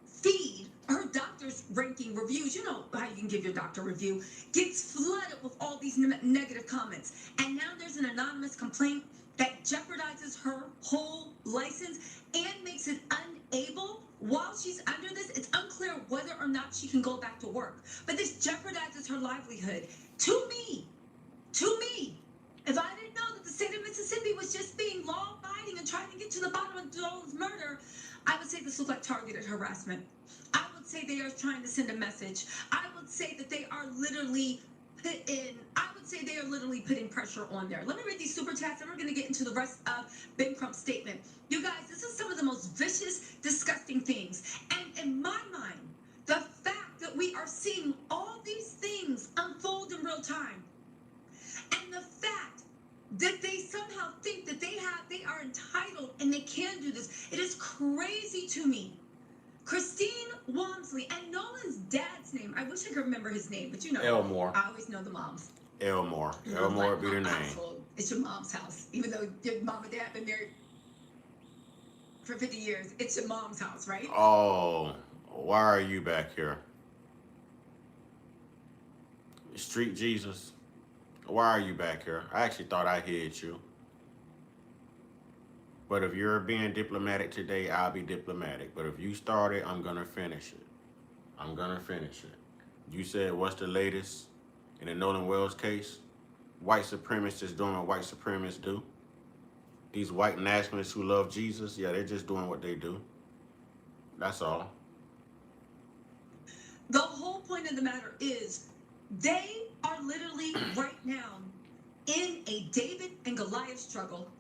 [SPEAKER 12] feed, her doctor's ranking reviews, you know how you can give your doctor a review, gets flooded with all these negative comments. And now there's an anonymous complaint that jeopardizes her whole license and makes it unable, while she's under this, it's unclear whether or not she can go back to work. But this jeopardizes her livelihood. To me, If I didn't know that the state of Mississippi was just being law-abiding and trying to get to the bottom of Nolan's murder, I would say this looked like targeted harassment. I would say they are trying to send a message. I would say that they are literally putting pressure on there. Let me read these super chats and we're going to get into the rest of Ben Crump's statement. You guys, this is some of the most vicious, disgusting things. And in my mind, the fact that we are seeing all these things unfold in real time, and the fact that they somehow think that they are entitled and they can do this, it is crazy to me. Christine Walmsley and Nolan's dad's name, I wish I could remember his name, but you know,
[SPEAKER 1] Elmore.
[SPEAKER 12] I always know the moms.
[SPEAKER 1] Elmore. Elmore would be their name.
[SPEAKER 12] Household. It's your mom's house. Even though your mom and dad have been married for 50 years, it's your mom's house, right?
[SPEAKER 1] Oh, why are you back here? Street Jesus, why are you back here? I actually thought I hid you. But if you're being diplomatic today, I'll be diplomatic. But if you started, I'm going to finish it. I'm going to finish it. You said, what's the latest in the Nolan Wells case? White supremacists doing what white supremacists do. These white nationalists who love Jesus, yeah, they're just doing what they do. That's all.
[SPEAKER 12] The whole point of the matter is they are literally right now in a David and Goliath struggle.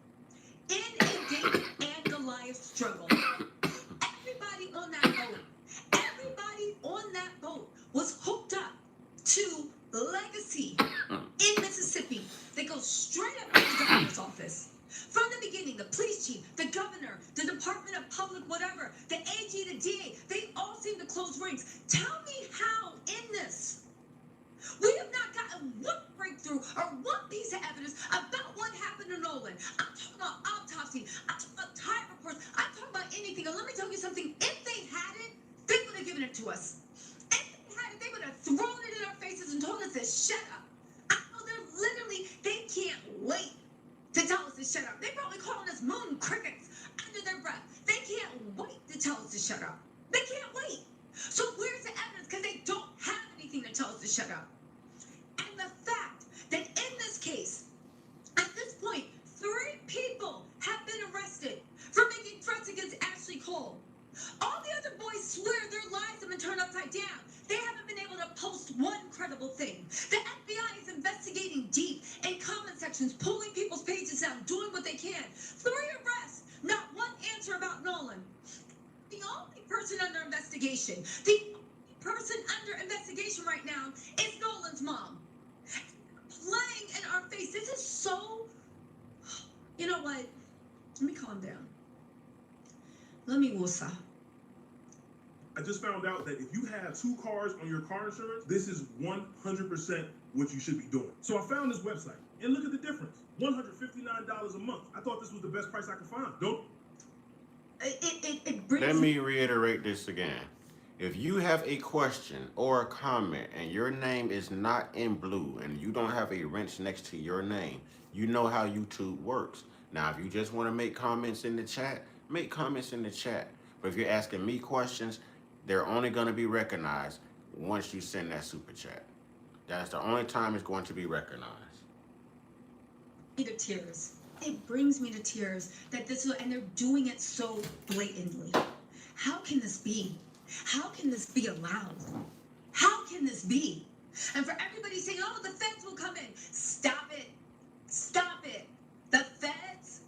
[SPEAKER 12] In a David and Goliath struggle. Everybody on that boat was hooked up to legacy in Mississippi. They go straight up to the governor's office. From the beginning, the police chief, the governor, the Department of Public whatever, the AG, the DA, they all seem to close ranks. Tell me how in this we have not gotten one breakthrough or one piece of evidence about what happened to Nolan. I'm talking about autopsy. I'm talking about tire reports. I'm talking about anything. And let me tell you something. If they had it, they would have given it to us. If they had it, they would have thrown it in our faces and told us to shut up. I know they can't wait to tell us to shut up. They're probably calling us moon crickets under their breath. They can't wait to tell us to shut up. They can't wait. So where's the evidence? Because they don't have anything to tell us to shut up. And the fact that in this case, at this point, 3 people have been arrested for making threats against Ashley Cole. All the other boys swear their lives have been turned upside down. They haven't been able to post one credible thing. The FBI is investigating deep in comment sections, pulling people's pages down, doing what they can. 3 arrests, not one answer about Nolan. The only person under investigation, right now is Nolan's mom. Playing in our face. This is so, you know what? Let me calm down. Let me woosah.
[SPEAKER 13] I just found out that if you have 2 cars on your car insurance, this is 100% what you should be doing. So I found this website, and look at the difference. $159 a month. I thought this was the best price I could find. Don't.
[SPEAKER 12] It brings...
[SPEAKER 1] Let me reiterate this again. If you have a question or a comment and your name is not in blue and you don't have a wrench next to your name, you know how YouTube works. Now, if you just want to make comments in the chat, make comments in the chat. But if you're asking me questions, they're only going to be recognized once you send that super chat. That's the only time it's going to be recognized.
[SPEAKER 12] To tears. It brings me to tears that this, and they're doing it so blatantly. How can this be? How can this be allowed? How can this be? And for everybody saying, oh, the feds will come in. Stop it. Stop it. The feds,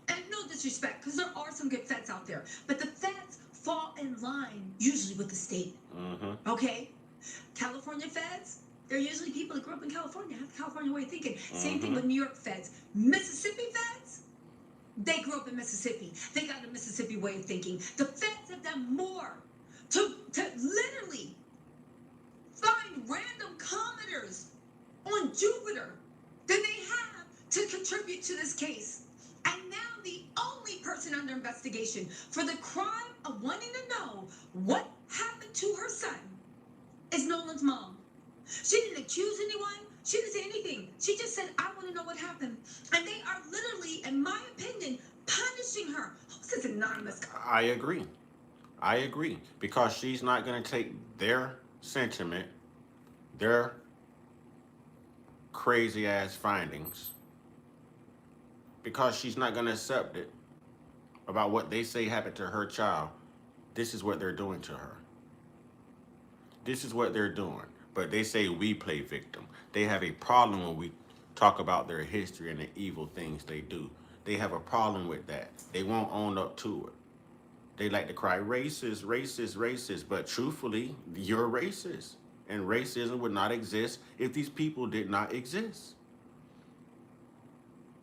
[SPEAKER 12] and no disrespect, because there are some good feds out there, but the feds fall in line usually with the state.
[SPEAKER 1] Mm-hmm.
[SPEAKER 12] Okay? California feds, they're usually people that grew up in California, have the California way of thinking. Mm-hmm. Same thing with New York feds. Mississippi feds, they grew up in Mississippi. They got a Mississippi way of thinking. The feds have done more to literally find random commenters on Jupiter than they have to contribute to this case. And now the only person under investigation for the crime of wanting to know what happened to her son is Nolan's mom. She didn't accuse anyone. She didn't say anything. She just said, I want to know what happened. And they are literally, in my opinion, punishing her. Who's this anonymous guy?
[SPEAKER 1] I agree. Because she's not going to take their sentiment, their crazy ass findings because she's not going to accept it about what they say happened to her child. This is what they're doing to her. This is what they're doing. But they say we play victim. They have a problem when we talk about their history and the evil things they do. They have a problem with that. They won't own up to it. They like to cry racist, racist, racist. But truthfully, you're racist. And racism would not exist if these people did not exist.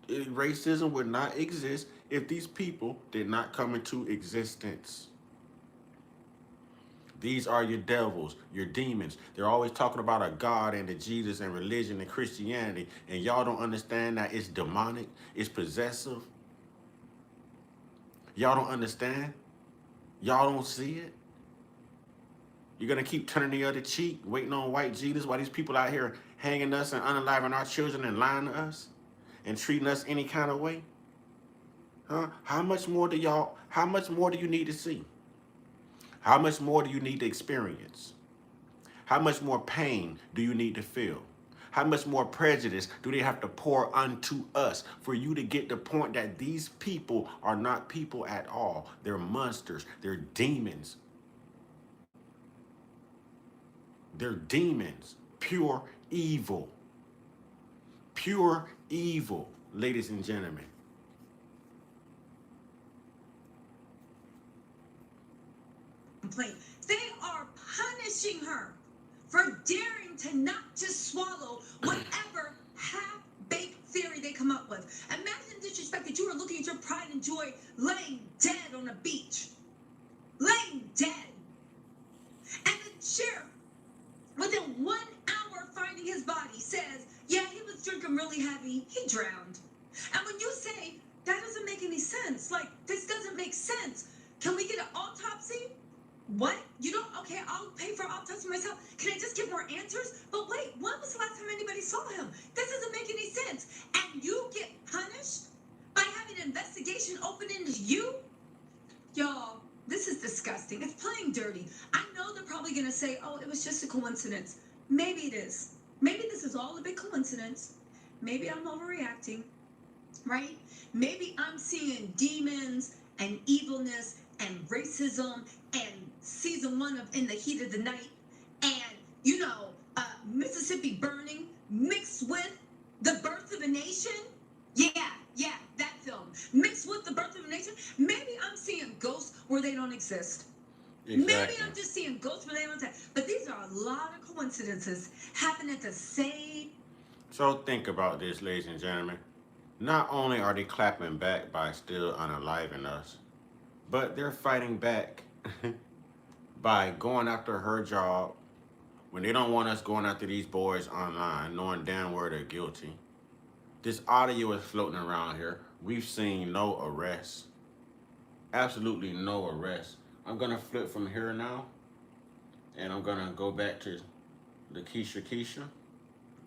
[SPEAKER 1] Racism would not exist if these people did not come into existence. These are your devils, your demons. They're always talking about a God and a Jesus and religion and Christianity, and y'all don't understand that it's demonic, it's possessive. Y'all don't understand? Y'all don't see it? You're gonna keep turning the other cheek, waiting on white Jesus while these people out here hanging us and unaliving our children and lying to us and treating us any kind of way? Huh? How much more do you need to see? How much more do you need to experience? How much more pain do you need to feel? How much more prejudice do they have to pour unto us for you to get the point that these people are not people at all? They're monsters. They're demons. They're demons. Pure evil. Pure evil, ladies and gentlemen.
[SPEAKER 12] Complaint. They are punishing her for daring to not just swallow whatever half-baked theory they come up with. Imagine disrespect that you are looking at your pride and joy laying dead on a beach. Laying dead. And the sheriff, within 1 hour finding his body, says, yeah, he was drinking really heavy. He drowned. And when you say, that doesn't make any sense, like, this doesn't make sense. Can we get an autopsy? What? You don't? Okay, I'll pay for autopsy myself. Can I just get more answers? But wait, when was the last time anybody saw him? This doesn't make any sense. And you get punished by having an investigation open into you? Y'all, this is disgusting. It's playing dirty. I know they're probably going to say, oh, it was just a coincidence. Maybe it is. Maybe this is all a big coincidence. Maybe I'm overreacting, right? Maybe I'm seeing demons and evilness and racism and season 1 of In the Heat of the Night and, Mississippi burning mixed with The Birth of a Nation. Yeah, that film. Mixed with The Birth of a Nation. Maybe I'm seeing ghosts where they don't exist. Exactly. Maybe I'm just seeing ghosts where they don't exist. But these are a lot of coincidences happening at the same.
[SPEAKER 1] So think about this, ladies and gentlemen. Not only are they clapping back by still unaliving us, but they're fighting back by going after her job when they don't want us going after these boys online, knowing damn well they're guilty. This audio is floating around here. We've seen no arrests. Absolutely no arrests. I'm going to flip from here now, and I'm going to go back to the Keisha.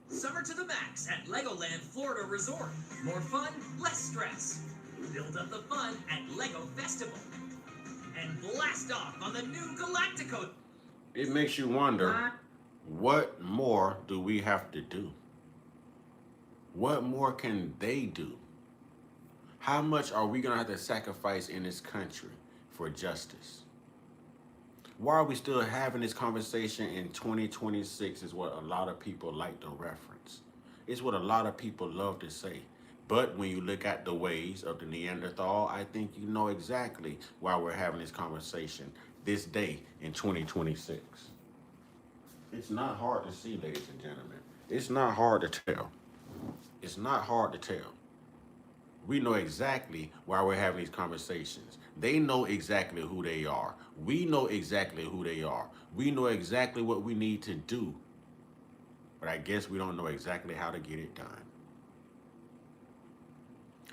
[SPEAKER 14] Summer to the max at Legoland Florida Resort. More fun, less stress. Build up the fun at Lego Festival. And blast off on the new Galactico.
[SPEAKER 1] It makes you wonder, what more do we have to do? What more can they do? How much are we going to have to sacrifice in this country for justice? Why are we still having this conversation in 2026 is what a lot of people like to reference. It's what a lot of people love to say. But when you look at the ways of the Neanderthal, I think you know exactly why we're having this conversation this day in 2026. It's not hard to see, ladies and gentlemen. It's not hard to tell. It's not hard to tell. We know exactly why we're having these conversations. They know exactly who they are. We know exactly who they are. We know exactly what we need to do. But I guess we don't know exactly how to get it done.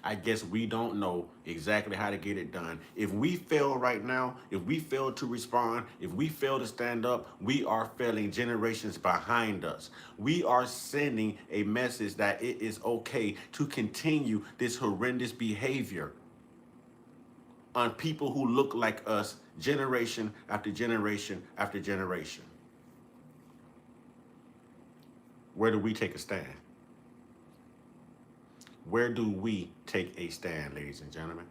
[SPEAKER 1] I guess we don't know exactly how to get it done. If we fail right now, if we fail to respond, if we fail to stand up, we are failing generations behind us. We are sending a message that it is okay to continue this horrendous behavior on people who look like us generation after generation after generation. Where do we take a stand? Where do we take a stand, ladies and gentlemen?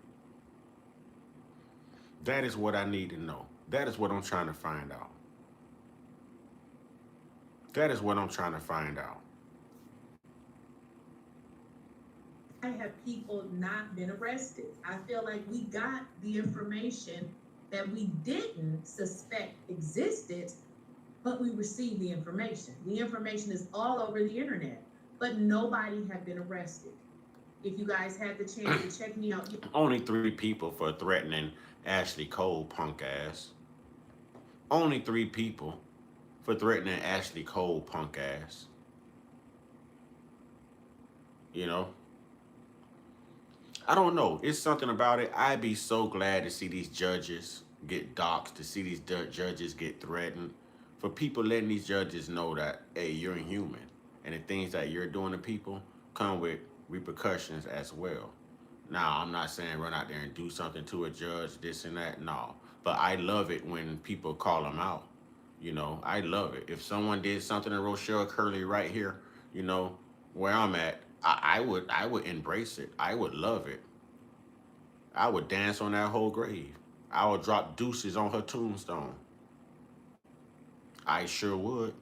[SPEAKER 1] That is what I need to know. That is what I'm trying to find out. That is what I'm trying to find out.
[SPEAKER 10] I have people not been arrested. I feel like we got the information that we didn't suspect existed, but we received the information. The information is all over the internet, but nobody had been arrested. If you guys had the chance to check me out,
[SPEAKER 1] Only 3 people for threatening Ashley Cole, punk ass. Only 3 people for threatening Ashley Cole, punk ass. You know? I don't know. It's something about it. I'd be so glad to see these judges get doxxed, to see these judges get threatened. For people letting these judges know that, hey, you're inhuman. And the things that you're doing to people come with repercussions as well. Now, I'm not saying run out there and do something to a judge, this and that. No. But I love it when people call them out. You know, I love it. If someone did something to Rochelle Curley right here, you know, where I'm at, I would embrace it. I would love it. I would dance on that whole grave. I would drop deuces on her tombstone. I sure would.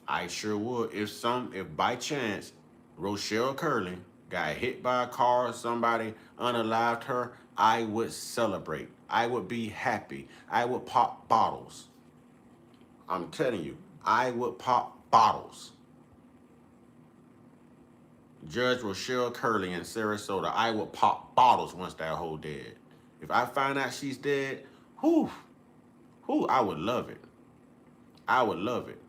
[SPEAKER 1] I sure would. If by chance Rochelle Curley got hit by a car or somebody unalived her, I would celebrate. I would be happy. I would pop bottles. I'm telling you, I would pop bottles. Judge Rochelle Curley in Sarasota, I would pop bottles once that hoe dead. If I find out she's dead, I would love it. I would love it.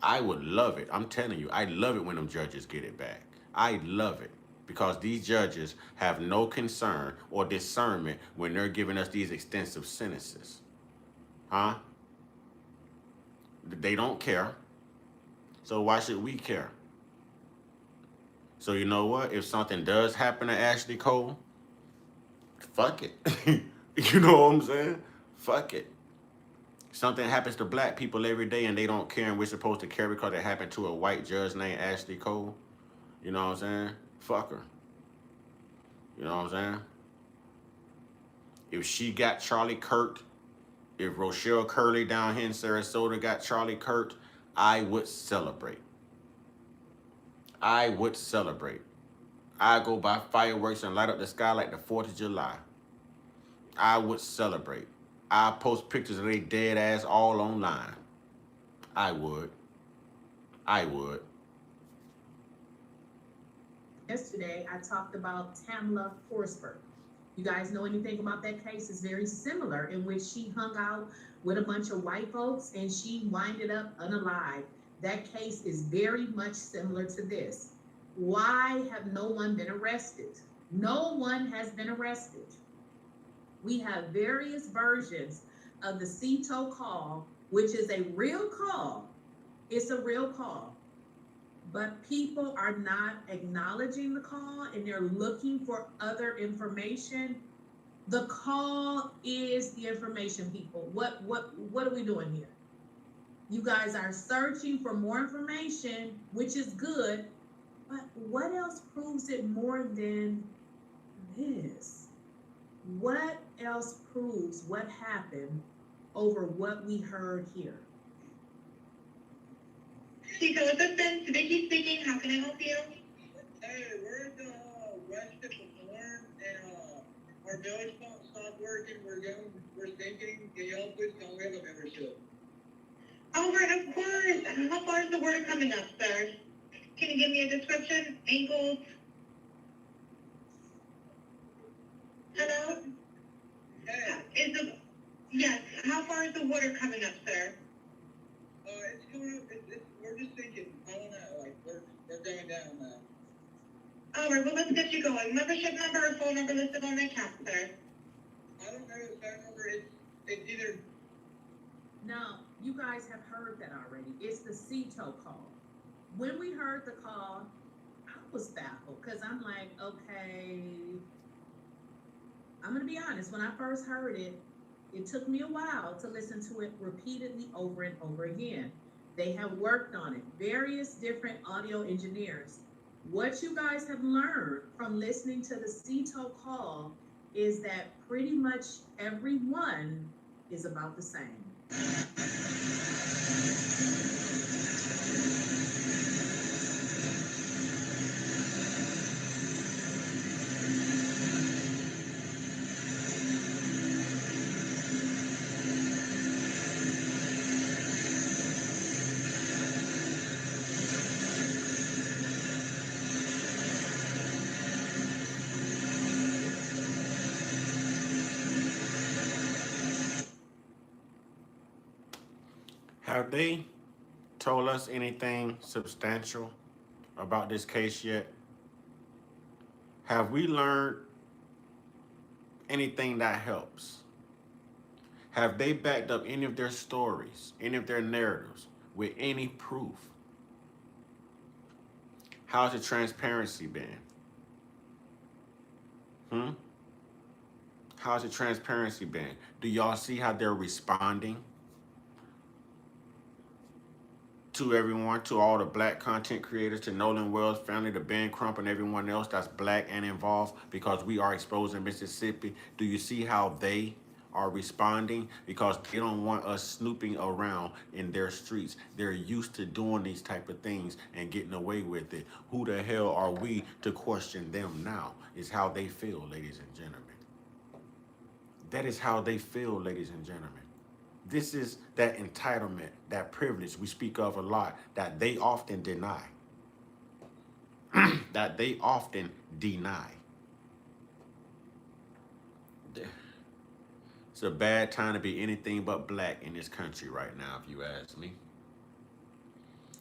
[SPEAKER 1] I would love it. I'm telling you, I love it when them judges get it back. I love it because these judges have no concern or discernment when they're giving us these extensive sentences. Huh? They don't care. So why should we care? So you know what? If something does happen to Ashley Cole, fuck it. You know what I'm saying? Fuck it. Something happens to black people every day and they don't care and we're supposed to care because it happened to a white judge named Ashley Cole. You know what I'm saying? Fuck her. You know what I'm saying? If she got Charlie Kirk, if Rochelle Curley down here in Sarasota got Charlie Kirk, I would celebrate. I would celebrate. I go buy fireworks and light up the sky like the 4th of July. I would celebrate. I post pictures of they dead ass all online. I would. I would.
[SPEAKER 10] yesterday I talked about Tamla Forsberg. You guys know anything about that case? It's very similar, in which she hung out with a bunch of white folks and she winded up unalive. That case is very much similar to this. Why have no one been arrested? No one has been arrested. We have various versions of the CETO call, which is a real call. It's a real call. But people are not acknowledging the call and they're looking for other information. The call is the information, people. What are we doing here? You guys are searching for more information, which is good, but what else proves it more than this? What else proves what happened over what we heard here?
[SPEAKER 15] Chico, assistant, Vicky speaking. How can I help you?
[SPEAKER 16] Hey, we're at the West of the Horn, and our village phone stopped working. We're thinking, can y'all please come? We have a membership.
[SPEAKER 15] Oh, right, of course. How far is the water coming up, sir? Can you give me a description? Ankles? Hello?
[SPEAKER 16] Hey.
[SPEAKER 15] Yes, how far is the water coming up, sir?
[SPEAKER 16] It's coming up. We're just thinking. I don't know. Like we're going down now.
[SPEAKER 15] All right, well, let's get you going. Membership number or phone number listed on the account, sir?
[SPEAKER 16] I don't know the phone number. It's either.
[SPEAKER 10] No, you guys have heard that already. It's the CETO call. When we heard the call, I was baffled because I'm like, okay, I'm going to be honest. When I first heard it, it took me a while to listen to it repeatedly over and over again. They have worked on it, various different audio engineers. What you guys have learned from listening to the CETO call is that pretty much everyone is about the same.
[SPEAKER 1] Have they told us anything substantial about this case yet? Have we learned anything that helps? Have they backed up any of their stories, any of their narratives with any proof? How's the transparency been? How's the transparency been? Do y'all see how they're responding to everyone, to all the black content creators, to Nolan Wells' family, to Ben Crump and everyone else that's black and involved because we are exposed in Mississippi? Do you see how they are responding? Because they don't want us snooping around in their streets. They're used to doing these type of things and getting away with it. Who the hell are we to question them now? Is how they feel, ladies and gentlemen. That is how they feel, ladies and gentlemen. This is that entitlement, that privilege we speak of a lot, that they often deny. That they often deny. It's a bad time to be anything but black in this country right now, if you ask me.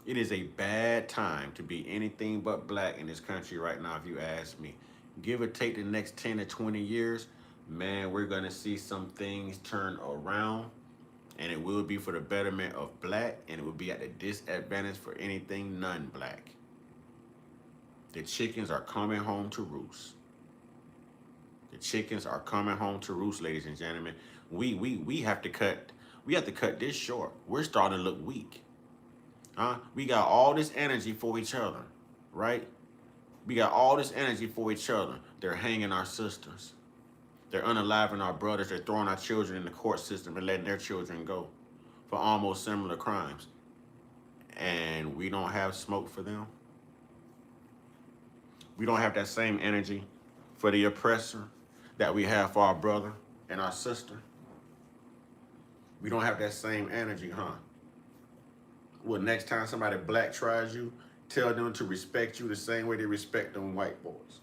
[SPEAKER 1] It is a bad time to be anything but black in this country right now, if you ask me. Give or take the next 10 to 20 years, man, we're going to see some things turn around. And it will be for the betterment of black, and it will be at a disadvantage for anything non-black. The chickens are coming home to roost. The chickens are coming home to roost, ladies and gentlemen. We have to cut this short. We're starting to look weak. We got all this energy for each other, right? We got all this energy for each other. They're hanging our sisters. They're unaliving our brothers. They're throwing our children in the court system and letting their children go for almost similar crimes. And we don't have smoke for them. We don't have that same energy for the oppressor that we have for our brother and our sister. We don't have that same energy, huh? Well, next time somebody black tries you, tell them to respect you the same way they respect them white boys.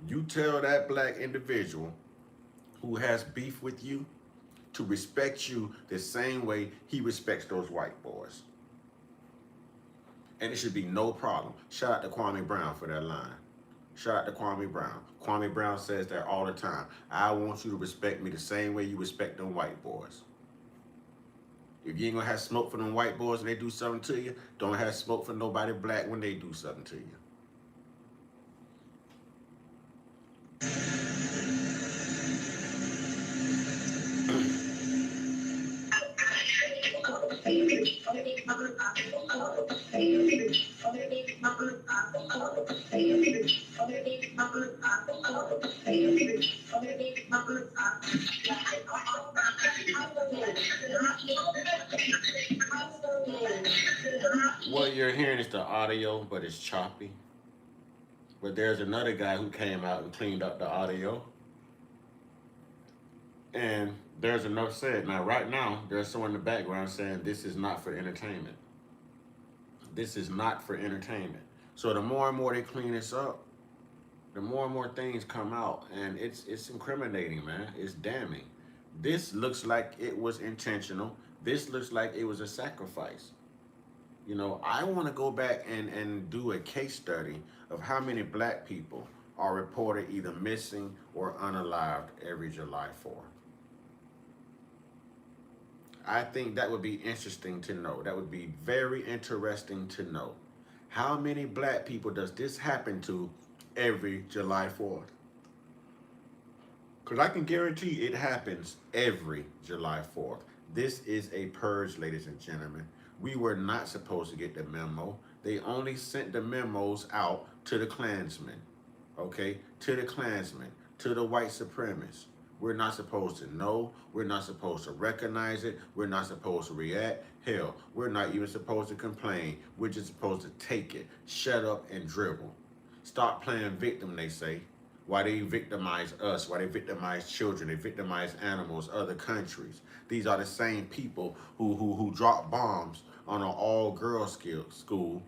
[SPEAKER 1] You tell that black individual who has beef with you to respect you the same way he respects those white boys. And it should be no problem. Shout out to Kwame Brown for that line. Shout out to Kwame Brown. Kwame Brown says that all the time. I want you to respect me the same way you respect them white boys. If you ain't gonna have smoke for them white boys when they do something to you, don't have smoke for nobody black when they do something to you. What you're hearing is the audio, but it's choppy. But there's another guy who came out and cleaned up the audio. And there's enough said. Now, right now, there's someone in the background saying this is not for entertainment. This is not for entertainment. So the more and more they clean this up, the more and more things come out. And it's incriminating, man. It's damning. This looks like it was intentional. This looks like it was a sacrifice. You know, I want to go back and do a case study of how many black people are reported either missing or unalived every July 4th. I think that would be interesting to know. That would be very interesting to know. How many black people does this happen to every July 4th? Because I can guarantee it happens every July 4th. This is a purge, ladies and gentlemen. We were not supposed to get the memo. They only sent the memos out to the Klansmen, okay? To the Klansmen, to the white supremacists. We're not supposed to know. We're not supposed to recognize it. We're not supposed to react. Hell, we're not even supposed to complain. We're just supposed to take it, shut up, and dribble. Stop playing victim, they say. Why they victimize us, why they victimize children, they victimize animals, other countries. These are the same people who drop bombs on an all-girls school,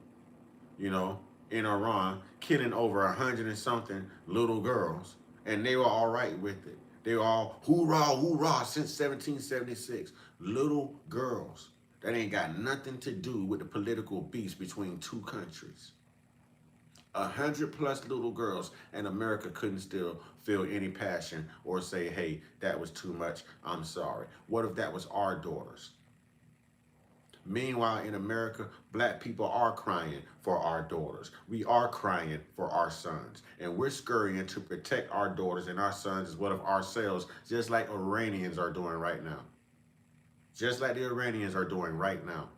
[SPEAKER 1] you know, in Iran, killing over 100 and something little girls, and they were all right with it. They were all hoorah, hoorah since 1776. Little girls. That ain't got nothing to do with the political beast between two countries. 100+ little girls, and America couldn't still feel any passion or say, hey, that was too much, I'm sorry. What if that was our daughters? Meanwhile, in America, black people are crying for our daughters. We are crying for our sons. And we're scurrying to protect our daughters and our sons as well as ourselves, just like Iranians are doing right now. Just like the Iranians are doing right now.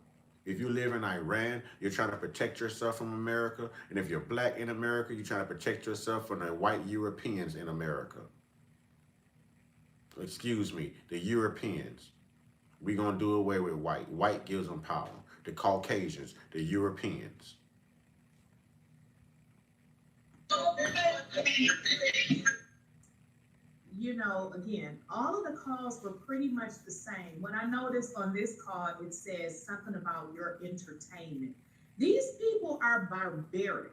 [SPEAKER 1] If you live in Iran, you're trying to protect yourself from America. And if you're black in America, you're trying to protect yourself from the white Europeans in America. Excuse me, the Europeans. We're going to do away with white. White gives them power. The Caucasians, the Europeans.
[SPEAKER 10] You know, again, all of the calls were pretty much the same. When I noticed on this call, it says something about your entertainment. These people are barbaric.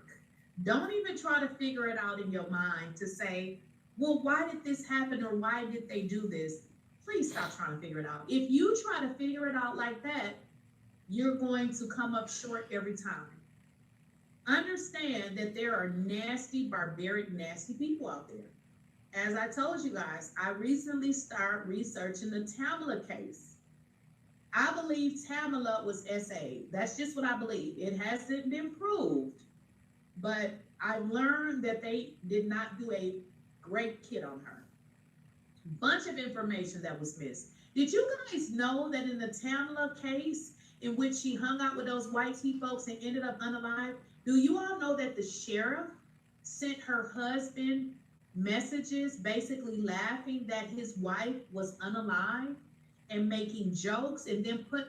[SPEAKER 10] Don't even try to figure it out in your mind to say, well, why did this happen or why did they do this? Please stop trying to figure it out. If you try to figure it out like that, you're going to come up short every time. Understand that there are nasty, barbaric, nasty people out there. As I told you guys, I recently started researching the Tamala case. I believe Tamala was SA. That's just what I believe. It hasn't been proved, but I learned that they did not do a great kit on her. Bunch of information that was missed. Did you guys know that in the Tamala case, in which she hung out with those white tea folks and ended up unalive, do you all know that the sheriff sent her husband messages basically laughing that his wife was unalive and making jokes, and then put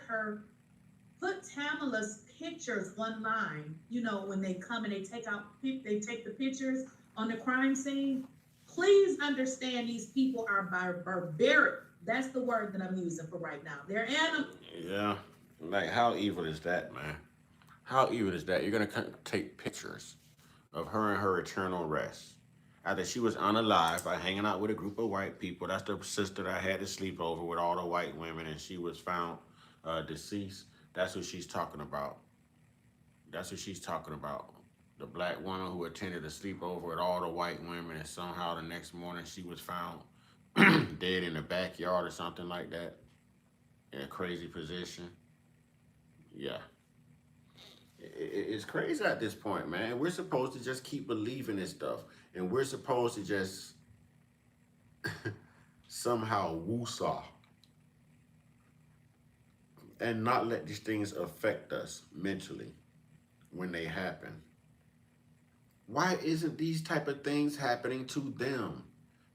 [SPEAKER 10] Tamala's pictures online, you know, when they come and they take the pictures on the crime scene? Please understand these people are barbaric. That's the word that I'm using for right now. They're animals.
[SPEAKER 1] Yeah, like how evil is that, man? How evil is that? You're gonna take pictures of her in her eternal rest after she was unalive by hanging out with a group of white people. That's the sister that had to sleep over with all the white women, and she was found deceased. That's what she's talking about. That's what she's talking about. The black woman who attended a sleepover with all the white women, and somehow the next morning she was found dead in the backyard or something like that, in a crazy position. Yeah. It's crazy at this point, man. We're supposed to just keep believing this stuff, and we're supposed to just somehow woosah and not let these things affect us mentally when they happen. Why isn't these type of things happening to them?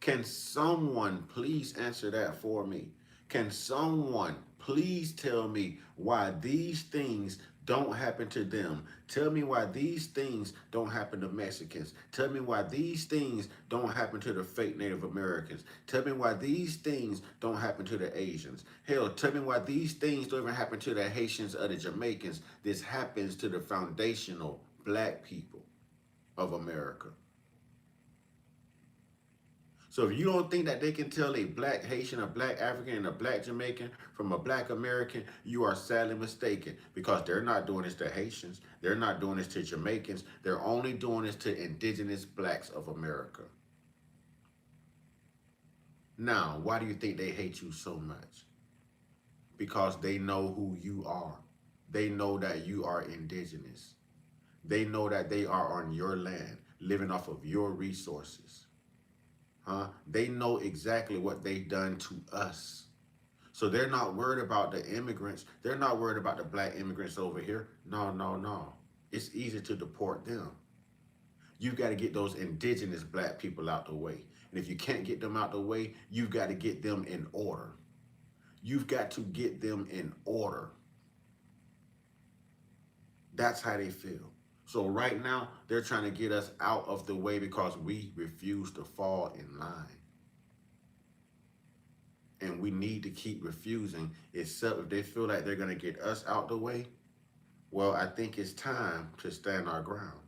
[SPEAKER 1] Can someone please answer that for me? Can someone please tell me why these things don't happen to them? Tell me why these things don't happen to Mexicans. Tell me why these things don't happen to the fake Native Americans. Tell me why these things don't happen to the Asians. Hell, tell me why these things don't even happen to the Haitians or the Jamaicans. This happens to the foundational black people of America. So if you don't think that they can tell a black Haitian, a black African, and a black Jamaican from a black American, you are sadly mistaken, because they're not doing this to Haitians. They're not doing this to Jamaicans. They're only doing this to indigenous blacks of America. Now, why do you think they hate you so much? Because they know who you are. They know that you are indigenous. They know that they are on your land, living off of your resources. They know exactly what they've done to us. So they're not worried about the immigrants. They're not worried about the black immigrants over here. No, no, no. It's easy to deport them. You've got to get those indigenous black people out the way. And if you can't get them out the way, you've got to get them in order. You've got to get them in order. That's how they feel. So right now, they're trying to get us out of the way because we refuse to fall in line. And we need to keep refusing, except if they feel like they're going to get us out the way. Well, I think it's time to stand our ground.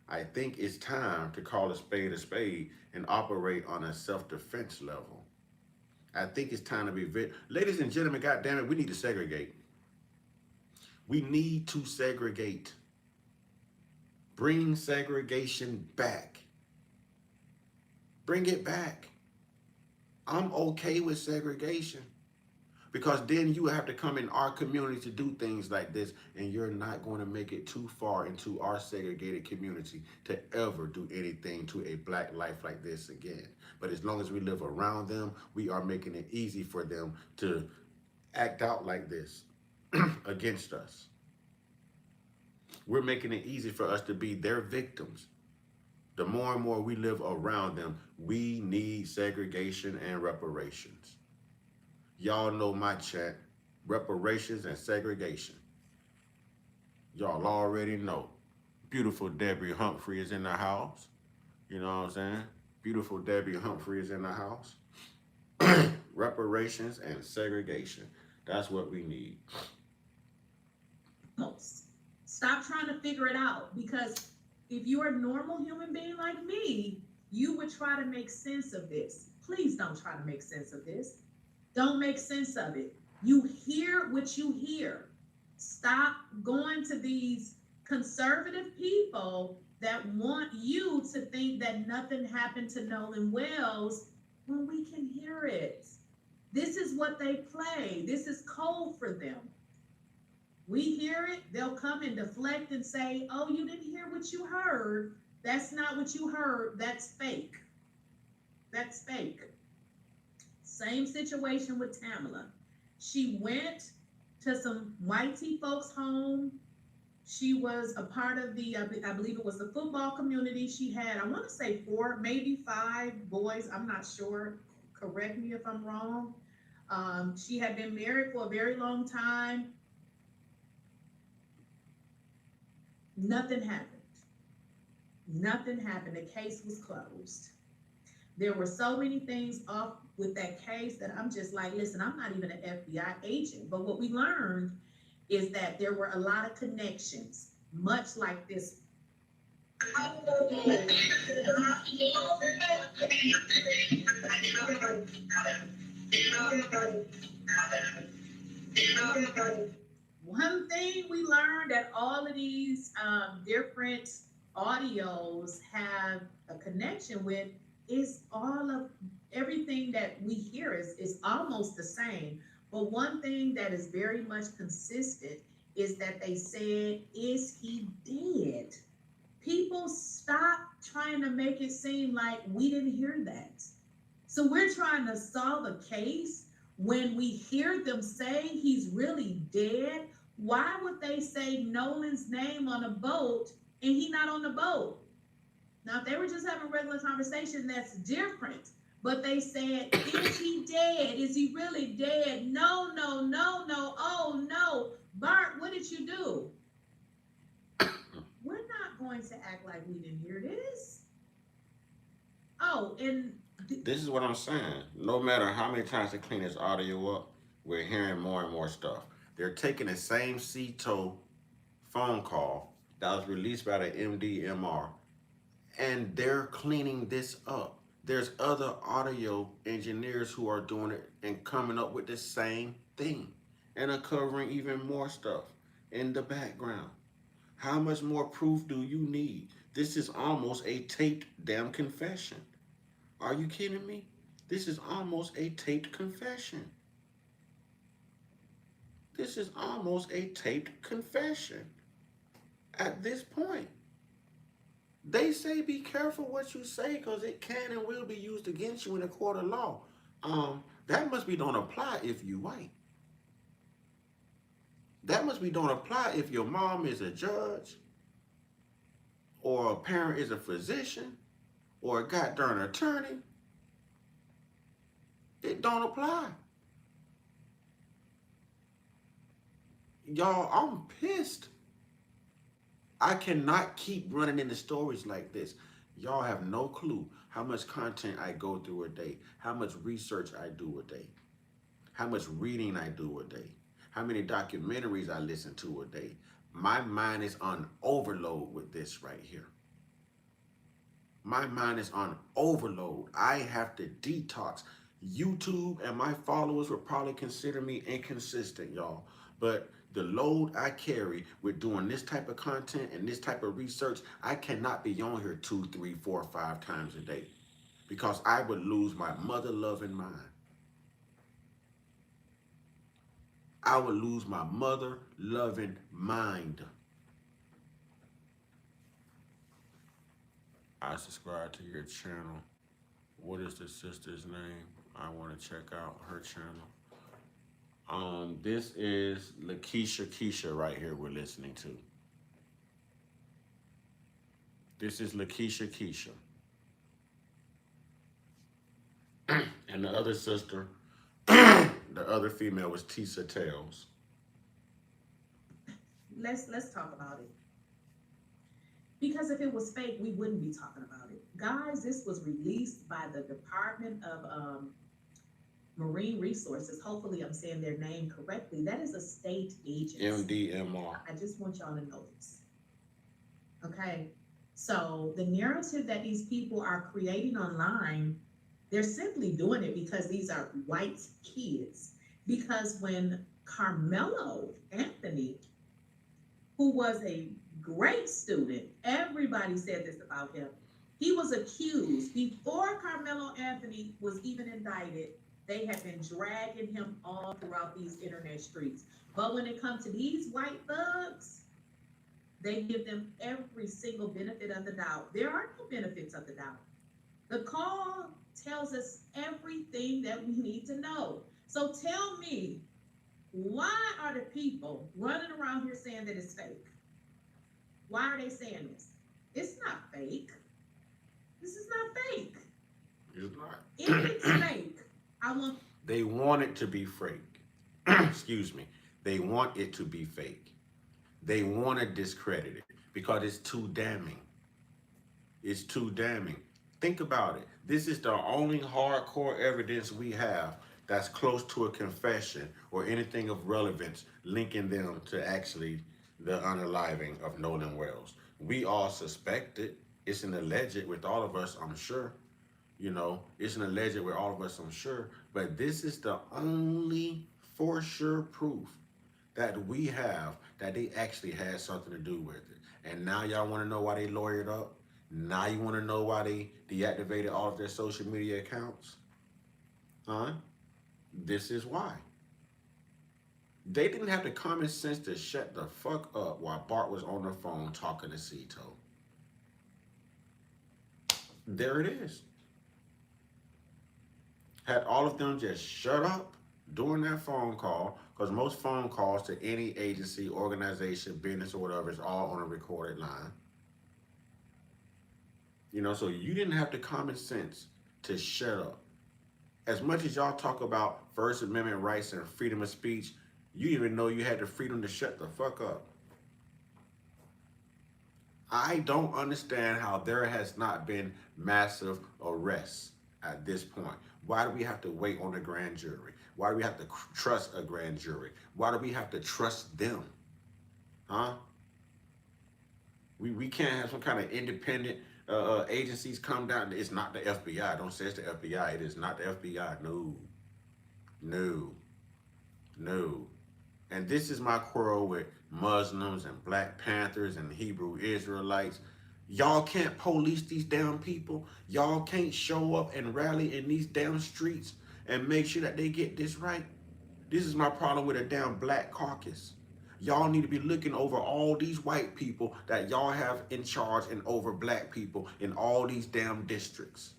[SPEAKER 1] I think it's time to call a spade and operate on a self-defense level. I think it's time to be ladies and gentlemen, goddammit, we need to segregate. We need to segregate. Bring segregation back. Bring it back. I'm okay with segregation because then you have to come in our community to do things like this, and you're not going to make it too far into our segregated community to ever do anything to a black life like this again. But as long as we live around them, we are making it easy for them to act out like this against us. We're making it easy for us to be their victims. The more and more we live around them, we need segregation and reparations. Y'all know my chant, reparations and segregation. Y'all already know. Beautiful Debbie Humphrey is in the house. You know what I'm saying? Beautiful Debbie Humphrey is in the house. Reparations and segregation. That's what we need.
[SPEAKER 10] Stop trying to figure it out, because if you're a normal human being like me, you would try to make sense of this. Please don't try to make sense of this. Don't make sense of it. You hear what you hear. Stop going to these conservative people that want you to think that nothing happened to Nolan Wells when we can hear it. This is what they play. This is code for them. We hear it, they'll come and deflect and say, oh, you didn't hear what you heard. That's not what you heard. That's fake. That's fake. Same situation with Tamala. She went to some white tea folks' home. She was a part of the, I believe it was the football community. She had, I want to say 4, maybe 5 boys. I'm not sure. Correct me if I'm wrong. She had been married for a very long time. Nothing happened. Nothing happened. The case was closed. There were so many things off with that case that I'm just like, listen, I'm not even an FBI agent. But what we learned is that there were a lot of connections, much like this. One thing we learned, that all of these different audios have a connection with, is all of everything that we hear is almost the same. But one thing that is very much consistent is that they said, is he dead? People stop trying to make it seem like we didn't hear that. So we're trying to solve a case when we hear them say he's really dead. Why would they say Nolan's name on a boat and he not on the boat? Now, if they were just having a regular conversation, that's different. But they said, is he dead? Is he really dead? No, no, no, no. Oh, no. Bart, what did you do? We're not going to act like we didn't hear this. Oh, and
[SPEAKER 1] this is what I'm saying. No matter how many times they clean this audio up, we're hearing more and more stuff. They're taking the same CTO phone call that was released by the MDMR, and they're cleaning this up. There's other audio engineers who are doing it and coming up with the same thing and are covering even more stuff in the background. How much more proof do you need? This is almost a taped damn confession. Are you kidding me? This is almost a taped confession. This is almost a taped confession at this point. They say be careful what you say because it can and will be used against you in a court of law. That must be don't apply if you white. That must be don't apply if your mom is a judge, or a parent is a physician, or a goddamn attorney. It don't apply. Y'all, I'm pissed. I cannot keep running into stories like this. Y'all have no clue how much content I go through a day, how much research I do a day, how much reading I do a day, how many documentaries I listen to a day. My mind is on overload with this right here. My mind is on overload. I have to detox. YouTube and my followers would probably consider me inconsistent, y'all. But the load I carry with doing this type of content and this type of research, I cannot be on here 2, 3, 4, 5 times a day because I would lose my mother-loving mind. I would lose my mother-loving mind. I subscribe to your channel. What is the sister's name? I want to check out her channel. This is Lakeisha Keisha right here we're listening to. This is Lakeisha Keisha. And the other sister, the other female was Tisa Tales.
[SPEAKER 10] Let's talk about it. Because if it was fake, we wouldn't be talking about it. Guys, this was released by the Department of Marine Resources. Hopefully I'm saying their name correctly. That is a state agency.
[SPEAKER 1] MDMR.
[SPEAKER 10] I just want y'all to know this. Okay? So the narrative that these people are creating online, they're simply doing it because these are white kids. Because when Carmelo Anthony, who was a great student, everybody said this about him, he was accused before Carmelo Anthony was even indicted. They have been dragging him all throughout these internet streets. But when it comes to these white thugs, they give them every single benefit of the doubt. There are no benefits of the doubt. The call tells us everything that we need to know. So tell me, why are the people running around here saying that it's fake? Why are they saying this? It's not fake. This is not fake.
[SPEAKER 1] It's not.
[SPEAKER 10] If it's fake,
[SPEAKER 1] They want it to be fake. Excuse me. They want it to be fake. They want to discredit it because it's too damning. It's too damning. Think about it. This is the only hardcore evidence we have that's close to a confession or anything of relevance linking them to actually the unaliving of Nolan Wells. We all suspect it. It's an alleged with all of us, I'm sure. You know, it's an alleged with all of us, I'm sure. But this is the only for sure proof that we have that they actually had something to do with it. And now y'all want to know why they lawyered up? Now you want to know why they deactivated all of their social media accounts? Huh? This is why. They didn't have the common sense to shut the fuck up while Bart was on the phone talking to Cito. There it is. Had all of them just shut up during that phone call, because most phone calls to any agency, organization, business, or whatever is all on a recorded line. You know, so you didn't have the common sense to shut up. As much as y'all talk about First Amendment rights and freedom of speech, you didn't even know you had the freedom to shut the fuck up. I don't understand how there has not been massive arrests at this point. Why do we have to wait on a grand jury? Why do we have to trust a grand jury? Why do we have to trust them? Huh? We can't have some kind of independent agencies come down. It's not the FBI. Don't say it's the FBI. It is not the FBI. No. No. No. And this is my quarrel with Muslims and Black Panthers and Hebrew Israelites. Y'all can't police these damn people. Y'all can't show up and rally in these damn streets and make sure that they get this right. This is my problem with a damn Black caucus. Y'all need to be looking over all these white people that y'all have in charge and over Black people in all these damn districts.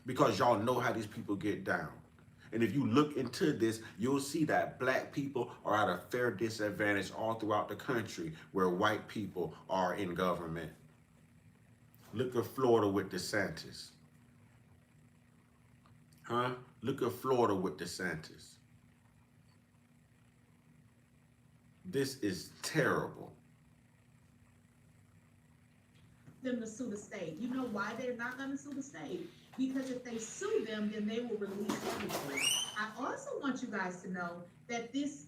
[SPEAKER 1] Because y'all know how these people get down. And if you look into this, you'll see that black people are at a fair disadvantage all throughout the country where white people are in government. Look at Florida with DeSantis. Huh? Look at Florida with DeSantis. This is terrible.
[SPEAKER 10] Them to sue the state. You know why they're not going to sue the state? Because if they sue them, then they will release everything. I also want you guys to know that this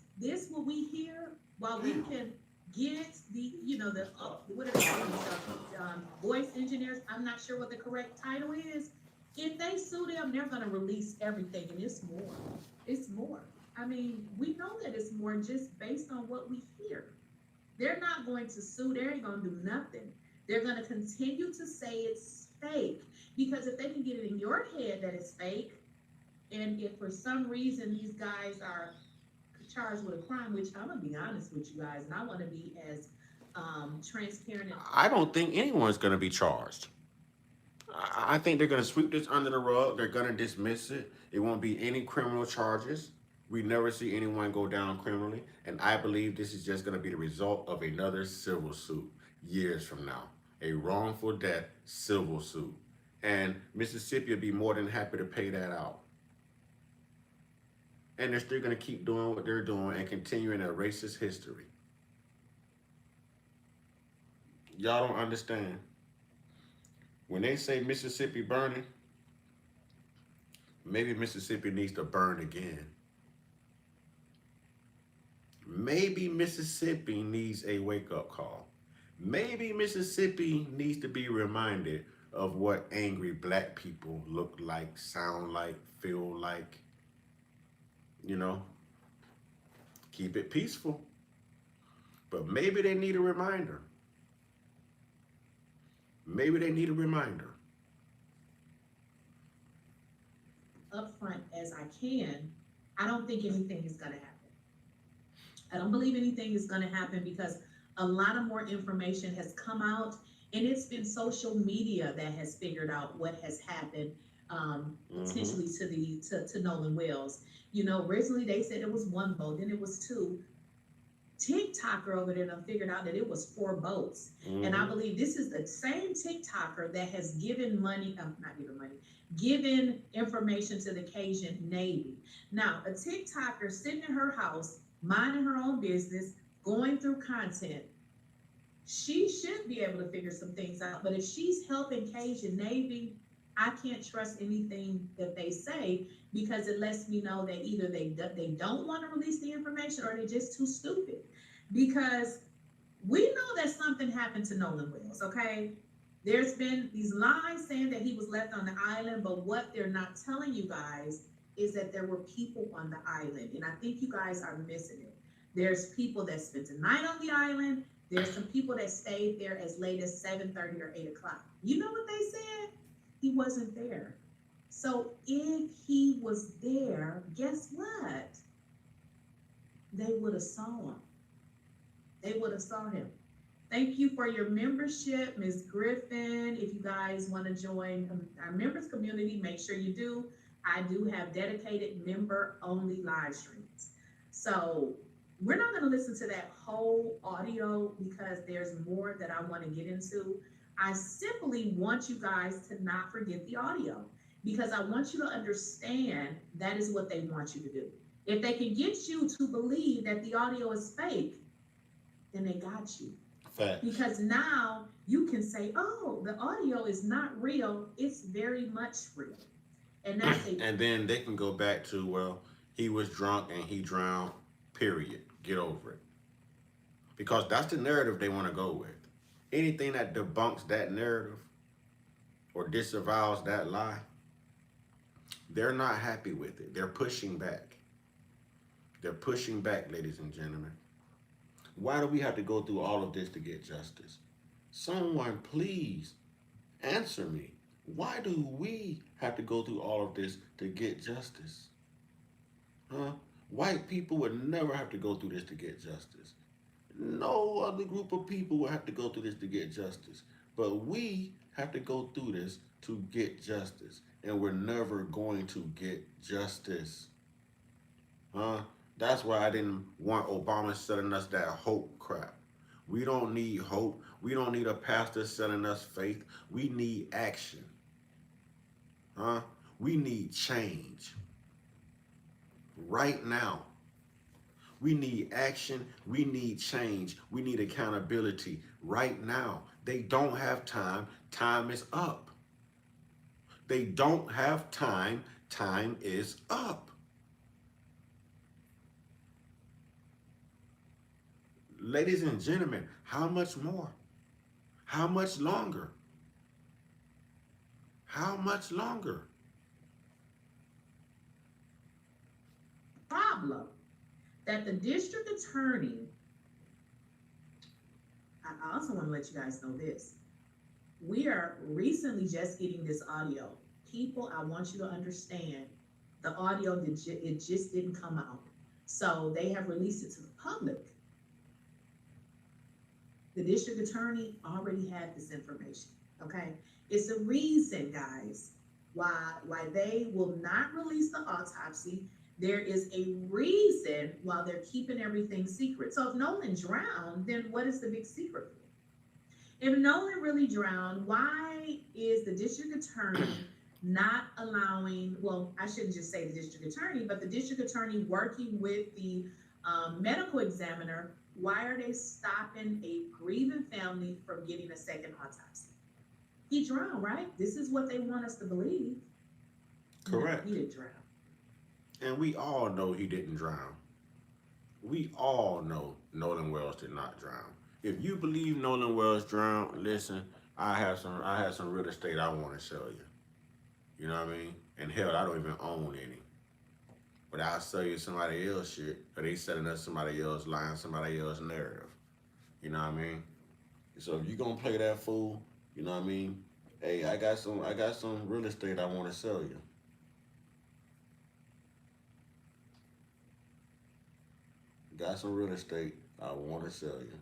[SPEAKER 10] what we hear, while we can get the, the what are they calling themselves, voice engineers. I'm not sure what the correct title is. If they sue them, they're going to release everything, and it's more. It's more. I mean, we know that it's more just based on what we hear. They're not going to sue. They ain't going to do nothing. They're going to continue to say it's fake, because if they can get it in your head that it's fake, and if for some reason these guys are charged with a crime, which I'm going to be honest with you guys, and I want to be as transparent.
[SPEAKER 1] I don't think anyone's going to be charged. I think they're going to sweep this under the rug. They're going to dismiss it. It won't be any criminal charges. We never see anyone go down criminally. And I believe this is just going to be the result of another civil suit years from now. A wrongful death civil suit. And Mississippi will be more than happy to pay that out. And they're still going to keep doing what they're doing and continuing a racist history. Y'all don't understand. When they say Mississippi burning, maybe Mississippi needs to burn again. Maybe Mississippi needs a wake-up call. Maybe Mississippi needs to be reminded of what angry black people look like, sound like, feel like. Keep it peaceful. But maybe they need a reminder. Maybe they need a reminder.
[SPEAKER 10] Upfront as I can, I don't think anything is going to happen. I don't believe anything is going to happen because a lot of more information has come out, and it's been social media that has figured out what has happened, potentially to Nolan Wells. Originally they said it was one boat, then it was two. TikToker over there figured out that it was 4 boats. And I believe this is the same TikToker that has given money, given information to the Cajun Navy. Now, a TikToker sitting in her house, minding her own business, going through content, she should be able to figure some things out. But if she's helping Cajun Navy, I can't trust anything that they say, because it lets me know that either they don't want to release the information or they're just too stupid. Because we know that something happened to Nolan Wells, okay? There's been these lies saying that he was left on the island, but what they're not telling you guys is that there were people on the island, and I think you guys are missing it. There's people that spent the night on the island. There's some people that stayed there as late as 7:30 or 8 o'clock. You know what they said? He wasn't there. So if he was there, guess what? They would have saw him. They would have saw him. Thank you for your membership, Ms. Griffin. If you guys want to join our members community, make sure you do. I do have dedicated member-only live streams. So we're not going to listen to that whole audio because there's more that I want to get into. I simply want you guys to not forget the audio, because I want you to understand that is what they want you to do. If they can get you to believe that the audio is fake, then they got you.
[SPEAKER 1] Fact.
[SPEAKER 10] Because now you can say, oh, the audio is not real. It's very much real. And that's
[SPEAKER 1] and then they can go back to, well, he was drunk and he drowned, period. Get over it. Because that's the narrative they want to go with. Anything that debunks that narrative or disavows that lie, they're not happy with it. They're pushing back. They're pushing back, ladies and gentlemen. Why do we have to go through all of this to get justice? Someone please answer me. Why do we have to go through all of this to get justice? Huh? White people would never have to go through this to get justice. No other group of people will have to go through this to get justice. But we have to go through this to get justice. And we're never going to get justice. That's why I didn't want Obama selling us that hope crap. We don't need hope. We don't need a pastor selling us faith. We need action. Huh? We need change right now. We need action. We need change. We need accountability right now. They don't have time. Time is up. They don't have time. Time is up. Ladies and gentlemen, how much more? How much longer? How much longer?
[SPEAKER 10] Problem that the district attorney, I also want to let you guys know this. We are recently just getting this audio. People, I want you to understand the audio, it just didn't come out. So they have released it to the public. The district attorney already had this information, okay? It's a reason, guys, why they will not release the autopsy. There is a reason why they're keeping everything secret. So if Nolan drowned, then what is the big secret? If Nolan really drowned, why is the district attorney not allowing, well, I shouldn't just say the district attorney, but the district attorney working with the medical examiner, why are they stopping a grieving family from getting a second autopsy? He drowned, right? This is what they want us to believe.
[SPEAKER 1] Correct.
[SPEAKER 10] No, he didn't drown.
[SPEAKER 1] And we all know he didn't drown. We all know Nolan Wells did not drown. If you believe Nolan Wells drowned, listen, I have some real estate I want to sell you. You know what I mean? And hell, I don't even own any. But I'll sell you somebody else shit, or they selling us somebody else line, somebody else narrative. You know what I mean? So if you gonna play that fool, you know what I mean? Hey, I got some real estate I want to sell you. Got some real estate I want to sell you.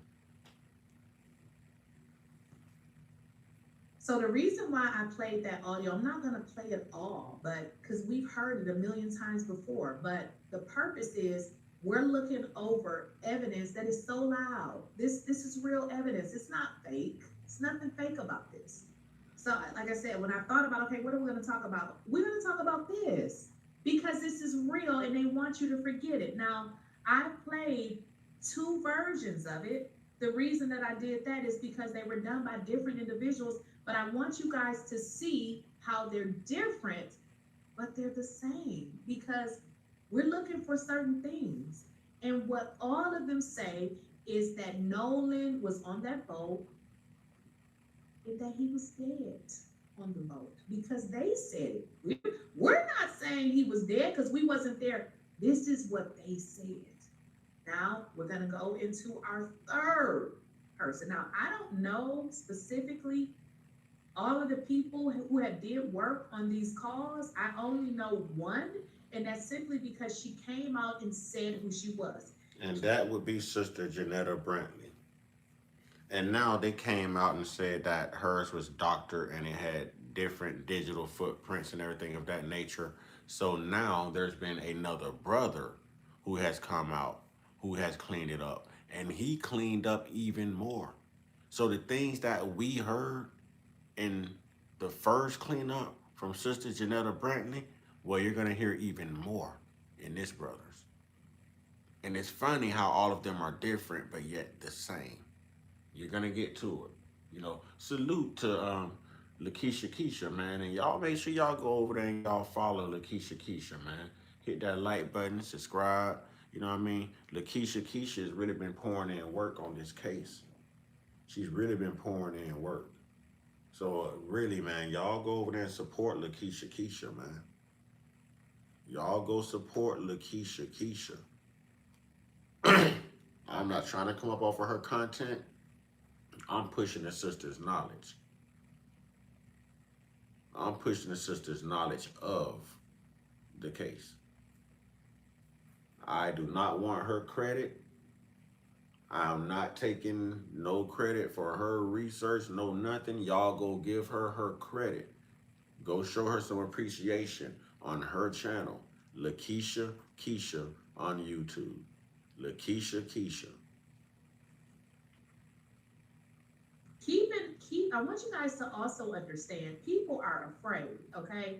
[SPEAKER 10] So the reason why I played that audio, I'm not going to play it all, but because we've heard it a million times before, but the purpose is we're looking over evidence that is so loud. This is real evidence. It's not fake. It's nothing fake about this. So like I said, when I thought about, okay, what are we going to talk about? We're going to talk about this because this is real and they want you to forget it. Now, I played 2 versions of it. The reason that I did that is because they were done by different individuals, but I want you guys to see how they're different, but they're the same because we're looking for certain things. And what all of them say is that Nolan was on that boat and that he was dead on the boat because they said it. We're not saying he was dead because we wasn't there. This is what they said. Now we're going to go into our third person. Now, I don't know specifically all of the people who have did work on these calls. I only know one, and that's simply because she came out and said who she was.
[SPEAKER 1] And that would be Sister Janetta Brantley. And now they came out and said that hers was doctored and it had different digital footprints and everything of that nature. So now there's been another brother who has come out, who has cleaned it up. And he cleaned up even more. So the things that we heard in the first cleanup from Sister Janetta Brantley, well, you're going to hear even more in this brothers. And it's funny how all of them are different, but yet the same. You're going to get to it. You know, salute to Lakeisha Keisha, man. And y'all make sure y'all go over there and y'all follow Lakeisha Keisha, man. Hit that like button, subscribe. You know what I mean? Lakeisha Keisha has really been pouring in work on this case. She's really been pouring in work. So really, man, y'all go over there and support Lakeisha Keisha, man. Y'all go support Lakeisha Keisha. I'm not trying to come up off of her content. I'm pushing the sister's knowledge. I'm pushing the sister's knowledge of the case. I do not want her credit. I'm not taking no credit for her research, no nothing. Y'all go give her credit. Go show her some appreciation on her channel, Lakeisha Keisha on YouTube. Keisha.
[SPEAKER 10] I want you guys to also understand people are afraid, okay?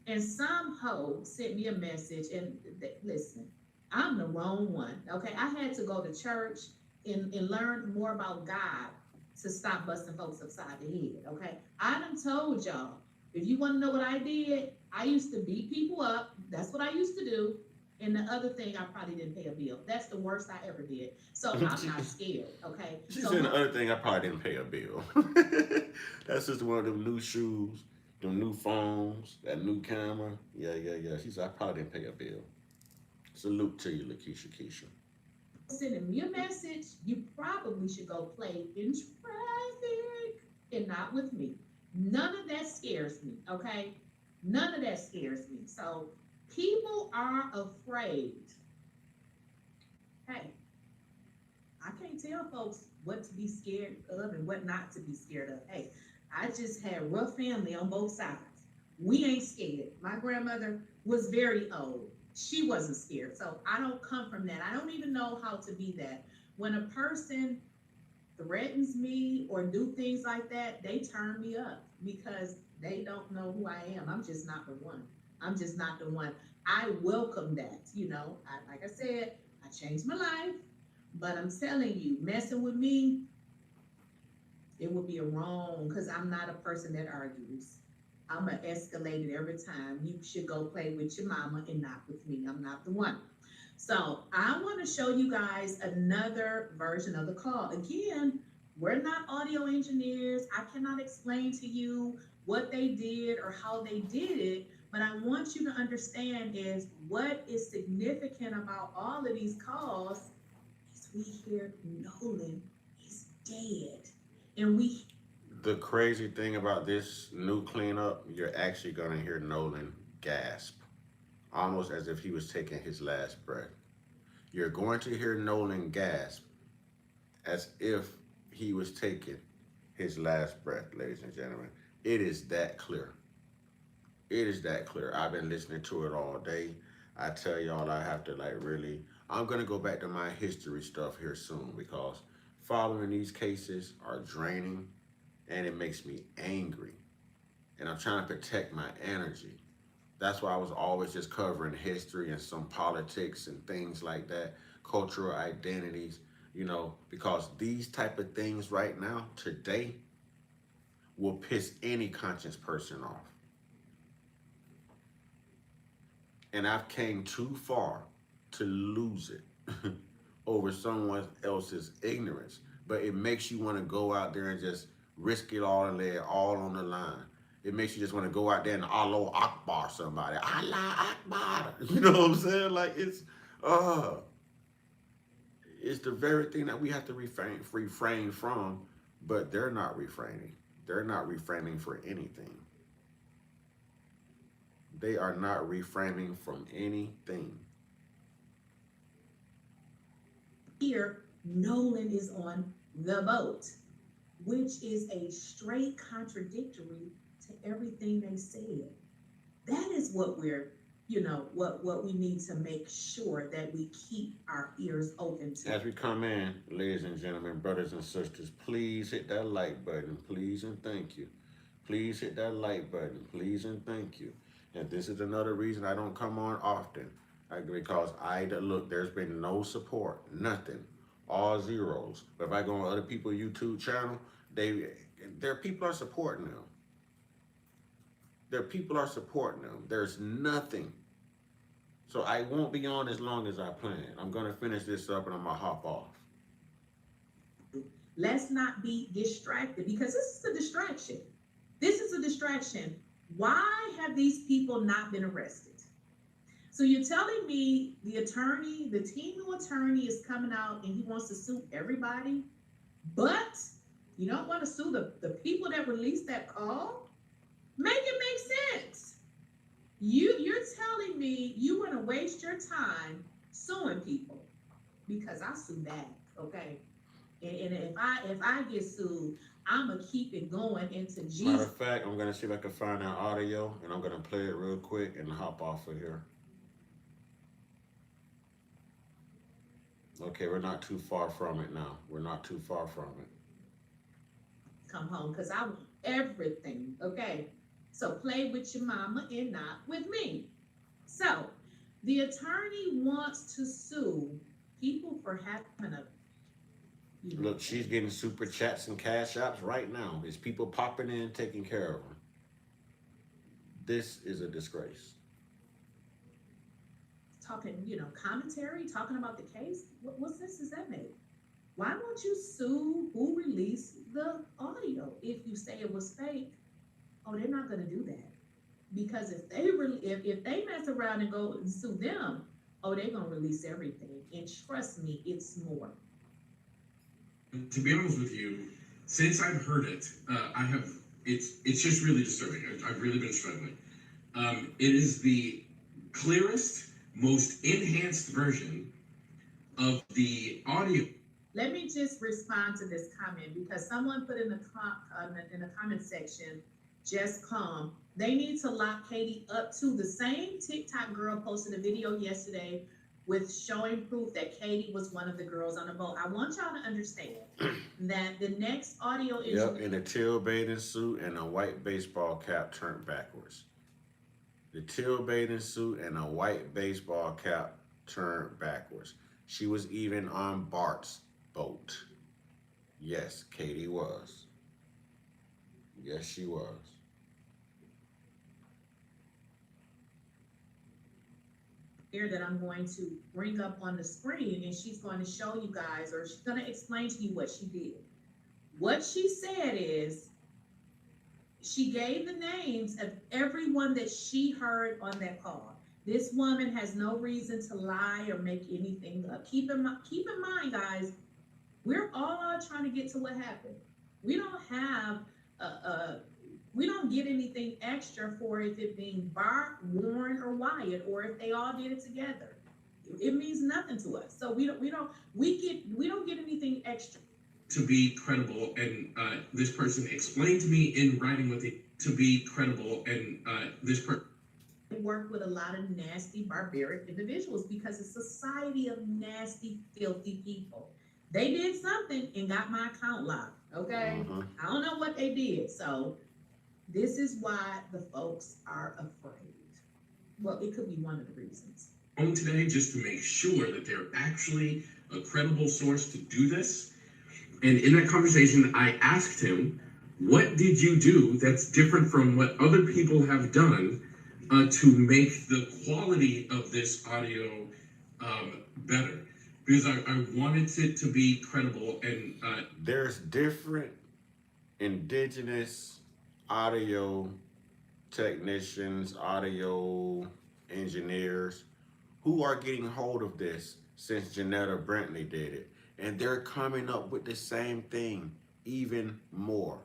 [SPEAKER 10] And some hoe sent me a message and listen, I'm the wrong one, okay? I had to go to church and learn more about God to stop busting folks upside the head, okay? I done told y'all, if you want to know what I did, I used to beat people up. That's what I used to do. And the other thing, I probably didn't pay a bill. That's the worst I ever did. So I'm not scared, okay?
[SPEAKER 1] She
[SPEAKER 10] so
[SPEAKER 1] said the other thing, I probably didn't pay a bill. That's just one of them new shoes, them new phones, that new camera. Yeah. She said, I probably didn't pay a bill. Salute to you, Keisha.
[SPEAKER 10] Sending me a message, you probably should go play in traffic and not with me. None of that scares me, okay? None of that scares me. So people are afraid. Hey, I can't tell folks what to be scared of and what not to be scared of. Hey, I just had rough family on both sides. We ain't scared. My grandmother was very old. She wasn't scared. So I don't come from that. I don't even know how to be that. When a person threatens me or do things like that, they turn me up because they don't know who I am. I'm just not the one. I'm just not the one. I welcome that. Like I said, I changed my life, but I'm telling you, messing with me, it would be a wrong, because I'm not a person that argues. I'm going to escalate it every time. You should go play with your mama and not with me. I'm not the one. So I want to show you guys another version of the call. Again, we're not audio engineers. I cannot explain to you what they did or how they did it, but I want you to understand is what is significant about all of these calls is we hear Nolan is dead. And
[SPEAKER 1] The crazy thing about this new cleanup, you're actually going to hear Nolan gasp, almost as if he was taking his last breath. You're going to hear Nolan gasp as if he was taking his last breath, ladies and gentlemen. It is that clear. It is that clear. I've been listening to it all day. I tell y'all I have to really, I'm going to go back to my history stuff here soon because following these cases are draining and it makes me angry. And I'm trying to protect my energy. That's why I was always just covering history and some politics and things like that, cultural identities, because these type of things right now, today, will piss any conscious person off. And I've came too far to lose it over someone else's ignorance. But it makes you want to go out there and just risk it all and lay it all on the line. It makes you just want to go out there and Allah Akbar somebody. Allah Akbar. You know what I'm saying? It's the very thing that we have to refrain from, but they're not refraining. They're not refraining for anything. They are not refraining from anything.
[SPEAKER 10] Here, Nolan is on the boat, which is a straight contradictory to everything they said. That is what we're, what we need to make sure that we keep our ears open to.
[SPEAKER 1] As we come in, ladies and gentlemen, brothers and sisters, please hit that like button, please and thank you. Please hit that like button, please and thank you. And this is another reason I don't come on often, because look, there's been no support, nothing, all zeros. But if I go on other people's YouTube channel, their people are supporting them. Their people are supporting them. There's nothing. So I won't be on as long as I plan. I'm going to finish this up and I'm going to hop off.
[SPEAKER 10] Let's not be distracted because this is a distraction. This is a distraction. Why have these people not been arrested? So you're telling me the team attorney is coming out and he wants to sue everybody, but you don't want to sue the people that released that call? Make it make sense. You're telling me you want to waste your time suing people because I sue back, okay? And if I get sued, I'm gonna keep it going into Jesus.
[SPEAKER 1] Matter of fact, I'm gonna see if I can find that audio and I'm gonna play it real quick and hop off of here. Okay, we're not too far from it now. We're not too far from it.
[SPEAKER 10] Come home, because I want everything, okay? So play with your mama and not with me. So the attorney wants to sue people for having a
[SPEAKER 1] Look, she's getting super chats and cash apps right now. There's people popping in, taking care of her. This is a disgrace.
[SPEAKER 10] talking, commentary, talking about the case. What sense does that make? Why won't you sue who released the audio if you say it was fake? Oh, they're not going to do that, because if they mess around and go and sue them, oh, they're going to release everything. And trust me, it's more.
[SPEAKER 17] To be honest with you, since I've heard it, it's just really disturbing. I've really been struggling. It is the clearest, most enhanced version of the audio.
[SPEAKER 10] Let me just respond to this comment, because someone put in the comment section, just calm. They need to lock Katie up too. The same TikTok girl posted a video yesterday with showing proof that Katie was one of the girls on the boat. I want y'all to understand that the next audio is...
[SPEAKER 1] Yep, in a teal bathing suit and a white baseball cap turned backwards. The teal bathing suit and a white baseball cap turned backwards. She was even on Bart's boat. Yes, Katie was. Yes, she was.
[SPEAKER 10] Here that I'm going to bring up on the screen, and she's going to show you guys, or she's going to explain to you what she did. What she said is, she gave the names of everyone that she heard on that call. This woman has no reason to lie or make anything up. Keep in mind, guys, we're all trying to get to what happened. We don't have we don't get anything extra for if it being Bart, Warren, or Wyatt, or if they all did it together. It means nothing to us. So we don't get anything extra.
[SPEAKER 17] To be credible, and this person explained to me in writing with it to be credible, and this person
[SPEAKER 10] Work with a lot of nasty, barbaric individuals, because it's a society of nasty, filthy people. They did something and got my account locked. Okay, I don't know what they did. So this is why the folks are afraid. Well, it could be one of the reasons.
[SPEAKER 17] Today, just to make sure that they're actually a credible source to do this. And in that conversation, I asked him, what did you do that's different from what other people have done to make the quality of this audio better? Because I wanted it to be credible. And
[SPEAKER 1] there's different indigenous audio technicians, audio engineers who are getting hold of this since Janetta Brentley did it. And they're coming up with the same thing, even more.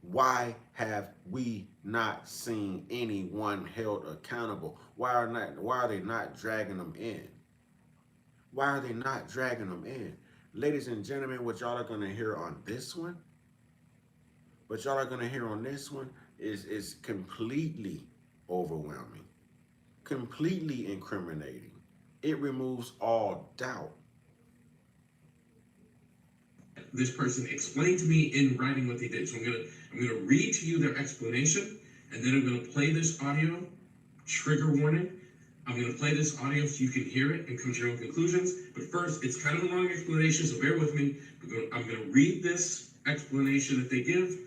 [SPEAKER 1] Why have we not seen anyone held accountable? Why are they not dragging them in? Why are they not dragging them in? Ladies and gentlemen, what y'all are going to hear on this one, is completely overwhelming, completely incriminating. It removes all doubt.
[SPEAKER 17] This person explained to me in writing what they did. So I'm gonna read to you their explanation, and then I'm gonna play this audio. Trigger warning. I'm gonna play this audio so you can hear it and come to your own conclusions. But first, it's kind of a long explanation, so bear with me. I'm gonna read this explanation that they give,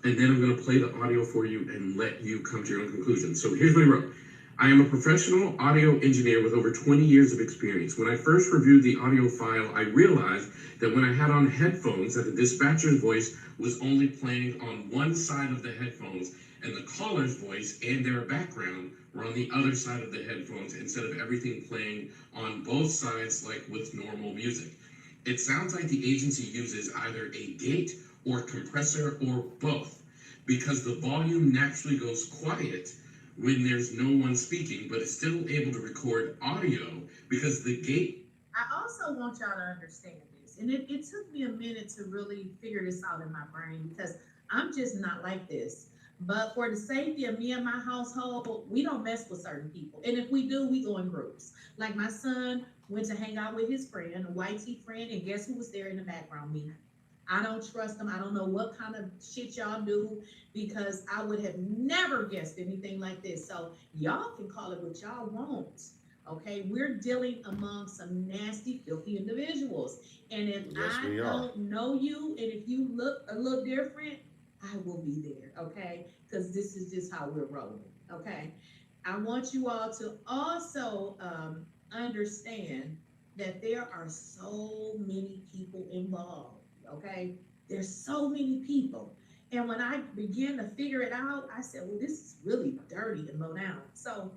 [SPEAKER 17] and then I'm gonna play the audio for you and let you come to your own conclusions. So here's what he wrote. I am a professional audio engineer with over 20 years of experience. When I first reviewed the audio file, I realized that when I had on headphones, that the dispatcher's voice was only playing on one side of the headphones, and the caller's voice and their background were on the other side of the headphones, instead of everything playing on both sides like with normal music. It sounds like the agency uses either a gate or compressor or both, because the volume naturally goes quiet when there's no one speaking, but it's still able to record audio because the gate.
[SPEAKER 10] I also want y'all to understand this, and it took me a minute to really figure this out in my brain, because I'm just not like this. But for the safety of me and my household, we don't mess with certain people. And if we do, we go in groups. Like my son went to hang out with his friend, a white tee friend, and guess who was there in the background? Me. I don't trust them. I don't know what kind of shit y'all do because I would have never guessed anything like this. So y'all can call it what y'all want. Okay, we're dealing among some nasty, filthy individuals. And if I don't know you, and if you look a little different, I will be there, okay? Because this is just how we're rolling, okay? I want you all to also understand that there are so many people involved, okay? There's so many people. And when I began to figure it out, I said, well, this is really dirty and low down. So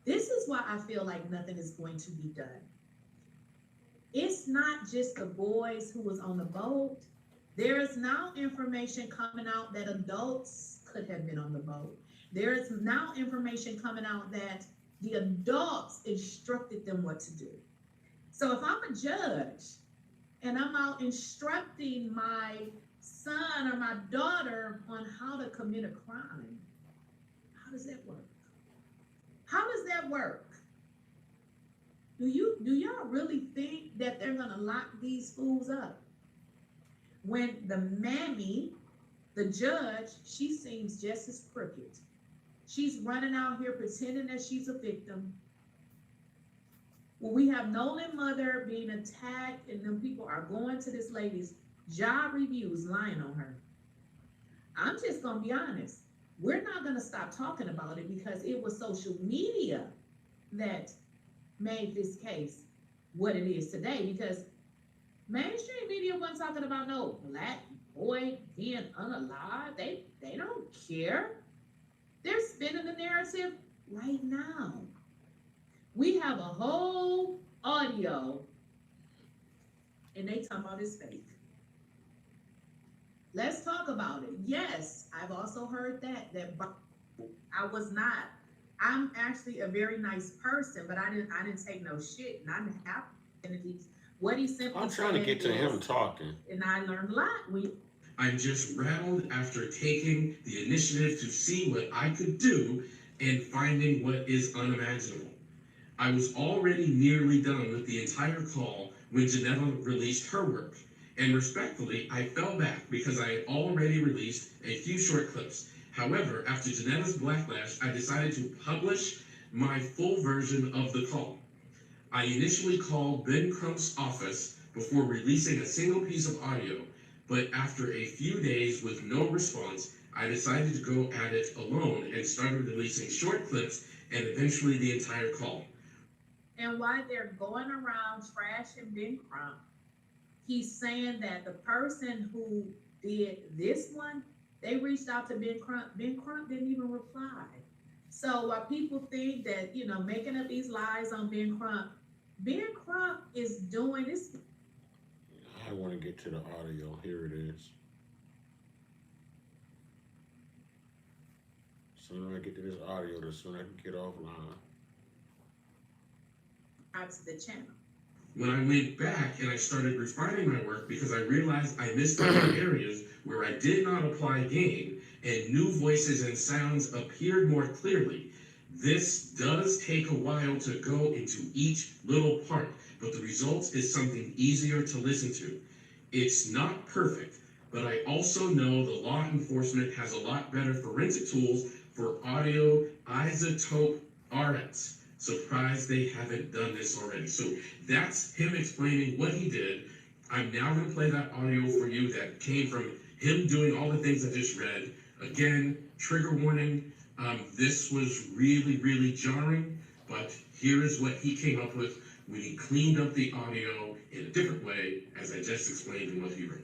[SPEAKER 10] this is why I feel like nothing is going to be done. It's not just the boys who was on the boat. There is now information coming out that adults could have been on the boat. There is now information coming out that the adults instructed them what to do. So if I'm a judge and I'm out instructing my son or my daughter on how to commit a crime, how does that work? How does that work? Do y'all really think that they're gonna lock these fools up? When the mammy, the judge, she seems just as crooked. She's running out here pretending that she's a victim. Well, we have Nolan mother being attacked, and then people are going to this lady's job reviews lying on her. I'm just gonna be honest. We're not gonna stop talking about it because it was social media that made this case what it is today. Because mainstream media wasn't talking about no black boy being unalive. They don't care. They're spinning the narrative right now. We have a whole audio and they talking about it's fake. Let's talk about it. Yes, I've also heard that I was not. I'm actually a very nice person, but I didn't take no shit, and I didn't have identities. What he simply
[SPEAKER 1] I'm trying to get to him talking.
[SPEAKER 10] And I learned a lot.
[SPEAKER 17] I'm just rattled after taking the initiative to see what I could do and finding what is unimaginable. I was already nearly done with the entire call when Janetta released her work. And respectfully, I fell back because I had already released a few short clips. However, after Janetta's backlash, I decided to publish my full version of the call. I initially called Ben Crump's office before releasing a single piece of audio, but after a few days with no response, I decided to go at it alone and started releasing short clips and eventually the entire call.
[SPEAKER 10] And while they're going around trashing Ben Crump, he's saying that the person who did this one, they reached out to Ben Crump. Ben Crump didn't even reply. So while people think that, making up these lies on Ben Crump is doing this.
[SPEAKER 1] I want to get to the audio. Here it is. The sooner I get to this audio, the sooner I can get offline.
[SPEAKER 10] Out to the channel.
[SPEAKER 17] When I went back and I started refining my work because I realized I missed other areas where I did not apply gain and new voices and sounds appeared more clearly. This does take a while to go into each little part, but the results is something easier to listen to. It's not perfect, but I also know the law enforcement has a lot better forensic tools for audio isotope RX. Surprised they haven't done this already. So that's him explaining what he did. I'm now going to play that audio for you that came from him doing all the things I just read. Again, trigger warning. This was really, really jarring, but here is what he came up with when he cleaned up the audio in a different way, as I just explained in what he wrote.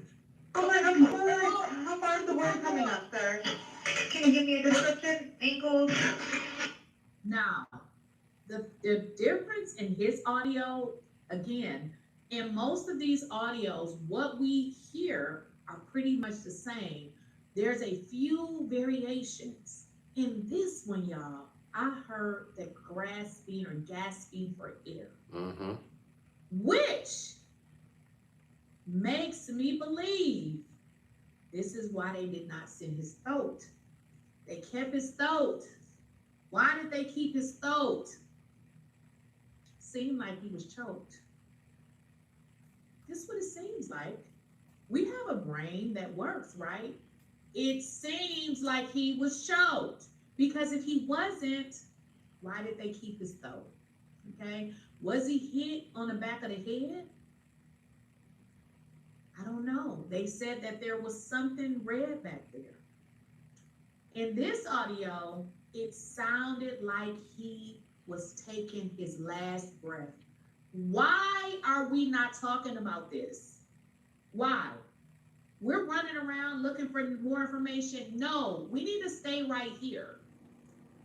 [SPEAKER 15] Oh my God, how far is the word coming up, sir? Can you give me a description, ankles?
[SPEAKER 10] Now, the difference in his audio, again, in most of these audios, what we hear are pretty much the same. There's a few variations. In this one, y'all, I heard the grasping or gasping for air, which makes me believe this is why they did not send his throat. They kept his throat. Why did they keep his throat? Seemed like he was choked. This is what it seems like. We have a brain that works, right? It seems like he was choked, because if he wasn't, why did they keep his throat? Okay, was he hit on the back of the head? I don't know. They said that there was something red back there. In this audio, it sounded like he was taking his last breath. Why are we not talking about this? Why? We're running around looking for more information. No, we need to stay right here.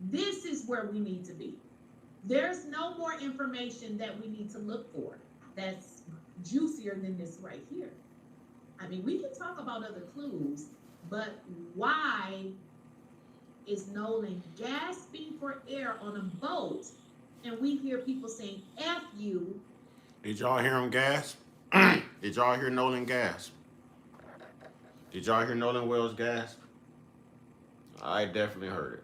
[SPEAKER 10] This is where we need to be. There's no more information that we need to look for that's juicier than this right here. I mean, we can talk about other clues, but why is Nolan gasping for air on a boat and we hear people saying F you?
[SPEAKER 1] Did y'all hear him gasp? Did y'all hear Nolan gasp? Did y'all hear Nolan Wells gasp? I definitely heard it.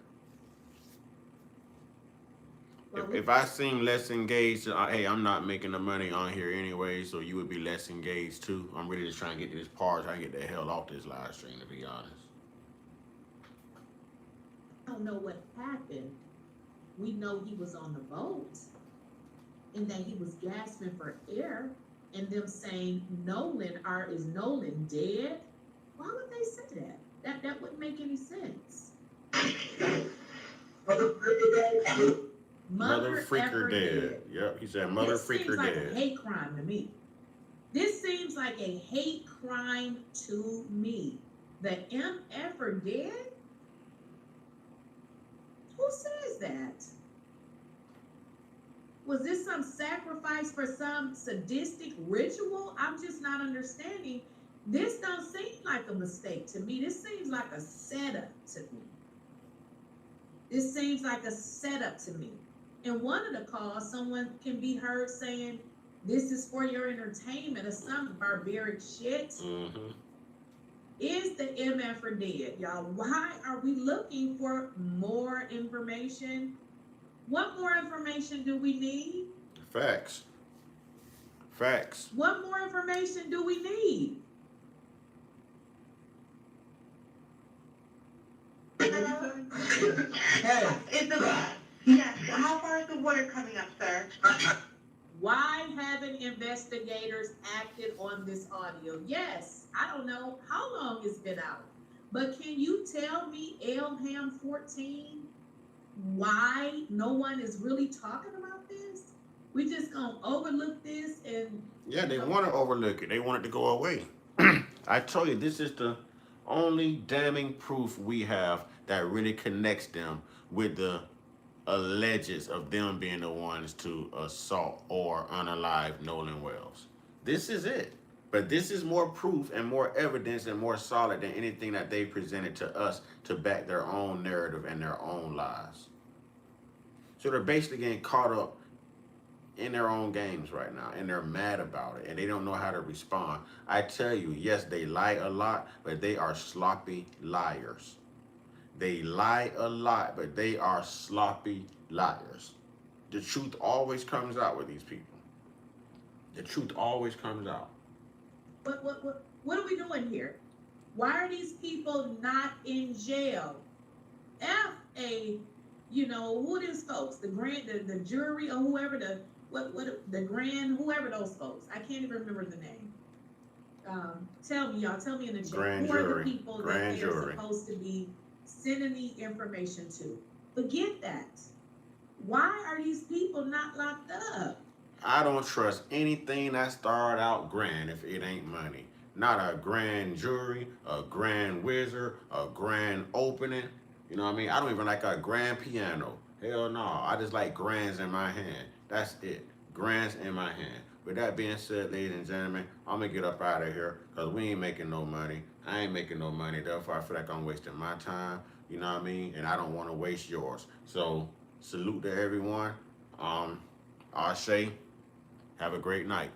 [SPEAKER 1] If I seem less engaged, hey, I'm not making the money on here anyway, so you would be less engaged too. I'm really just trying to get to this part, trying to get the hell off this live stream, to be honest.
[SPEAKER 10] I don't know what happened. We know he was on the boat and that he was gasping for air, and them saying is Nolan dead? Why would they say that? That wouldn't make any sense.
[SPEAKER 1] Mother freaker dead. Yep, he said mother freaker dead.
[SPEAKER 10] This seems like a hate crime to me. This seems like a hate crime to me. The MF dead? Who says that? Was this some sacrifice for some sadistic ritual? I'm just not understanding. This don't seem like a mistake to me. This seems like a setup to me. This seems like a setup to me. In one of the calls, someone can be heard saying, this is for your entertainment or some barbaric shit.
[SPEAKER 1] Mm-hmm.
[SPEAKER 10] Is the MF dead, y'all? Why are we looking for more information? What more information do we need?
[SPEAKER 1] Facts. Facts.
[SPEAKER 10] What more information do we need?
[SPEAKER 15] Hey. Yes. How far is the water coming up, sir?
[SPEAKER 10] Why haven't investigators acted on this audio? Yes, I don't know how long it's been out, but can you tell me, Elham 14, why no one is really talking about this? We just gonna overlook this and...
[SPEAKER 1] Yeah, they want to overlook it. They want it to go away. I told you, this is the only damning proof we have that really connects them with the alleges of them being the ones to assault or unalive Nolan Wells. This is it. But this is more proof and more evidence and more solid than anything that they presented to us to back their own narrative and their own lies. So they're basically getting caught up in their own games right now, and they're mad about it, and they don't know how to respond. I tell you, yes, they lie a lot, but they are sloppy liars. They lie a lot, but they are sloppy liars. The truth always comes out with these people. The truth always comes out.
[SPEAKER 10] What are we doing here? Why are these people not in jail? Who are these folks? The jury or whoever whoever those folks. I can't even remember the name. Tell me, y'all. Tell me in the chat. Who are the people that they're supposed to be sending the information to? Forget that. Why are these people not locked up?
[SPEAKER 1] I don't trust anything that started out grand if it ain't money. Not a grand jury, a grand wizard, a grand opening. You know what I mean? I don't even like a grand piano. Hell no. I just like grands in my hand. That's it. Grands in my hand. With that being said, ladies and gentlemen, I'm going to get up out of here because we ain't making no money. I ain't making no money. Therefore, I feel like I'm wasting my time. You know what I mean? And I don't want to waste yours. So, salute to everyone. Ashe, have a great night.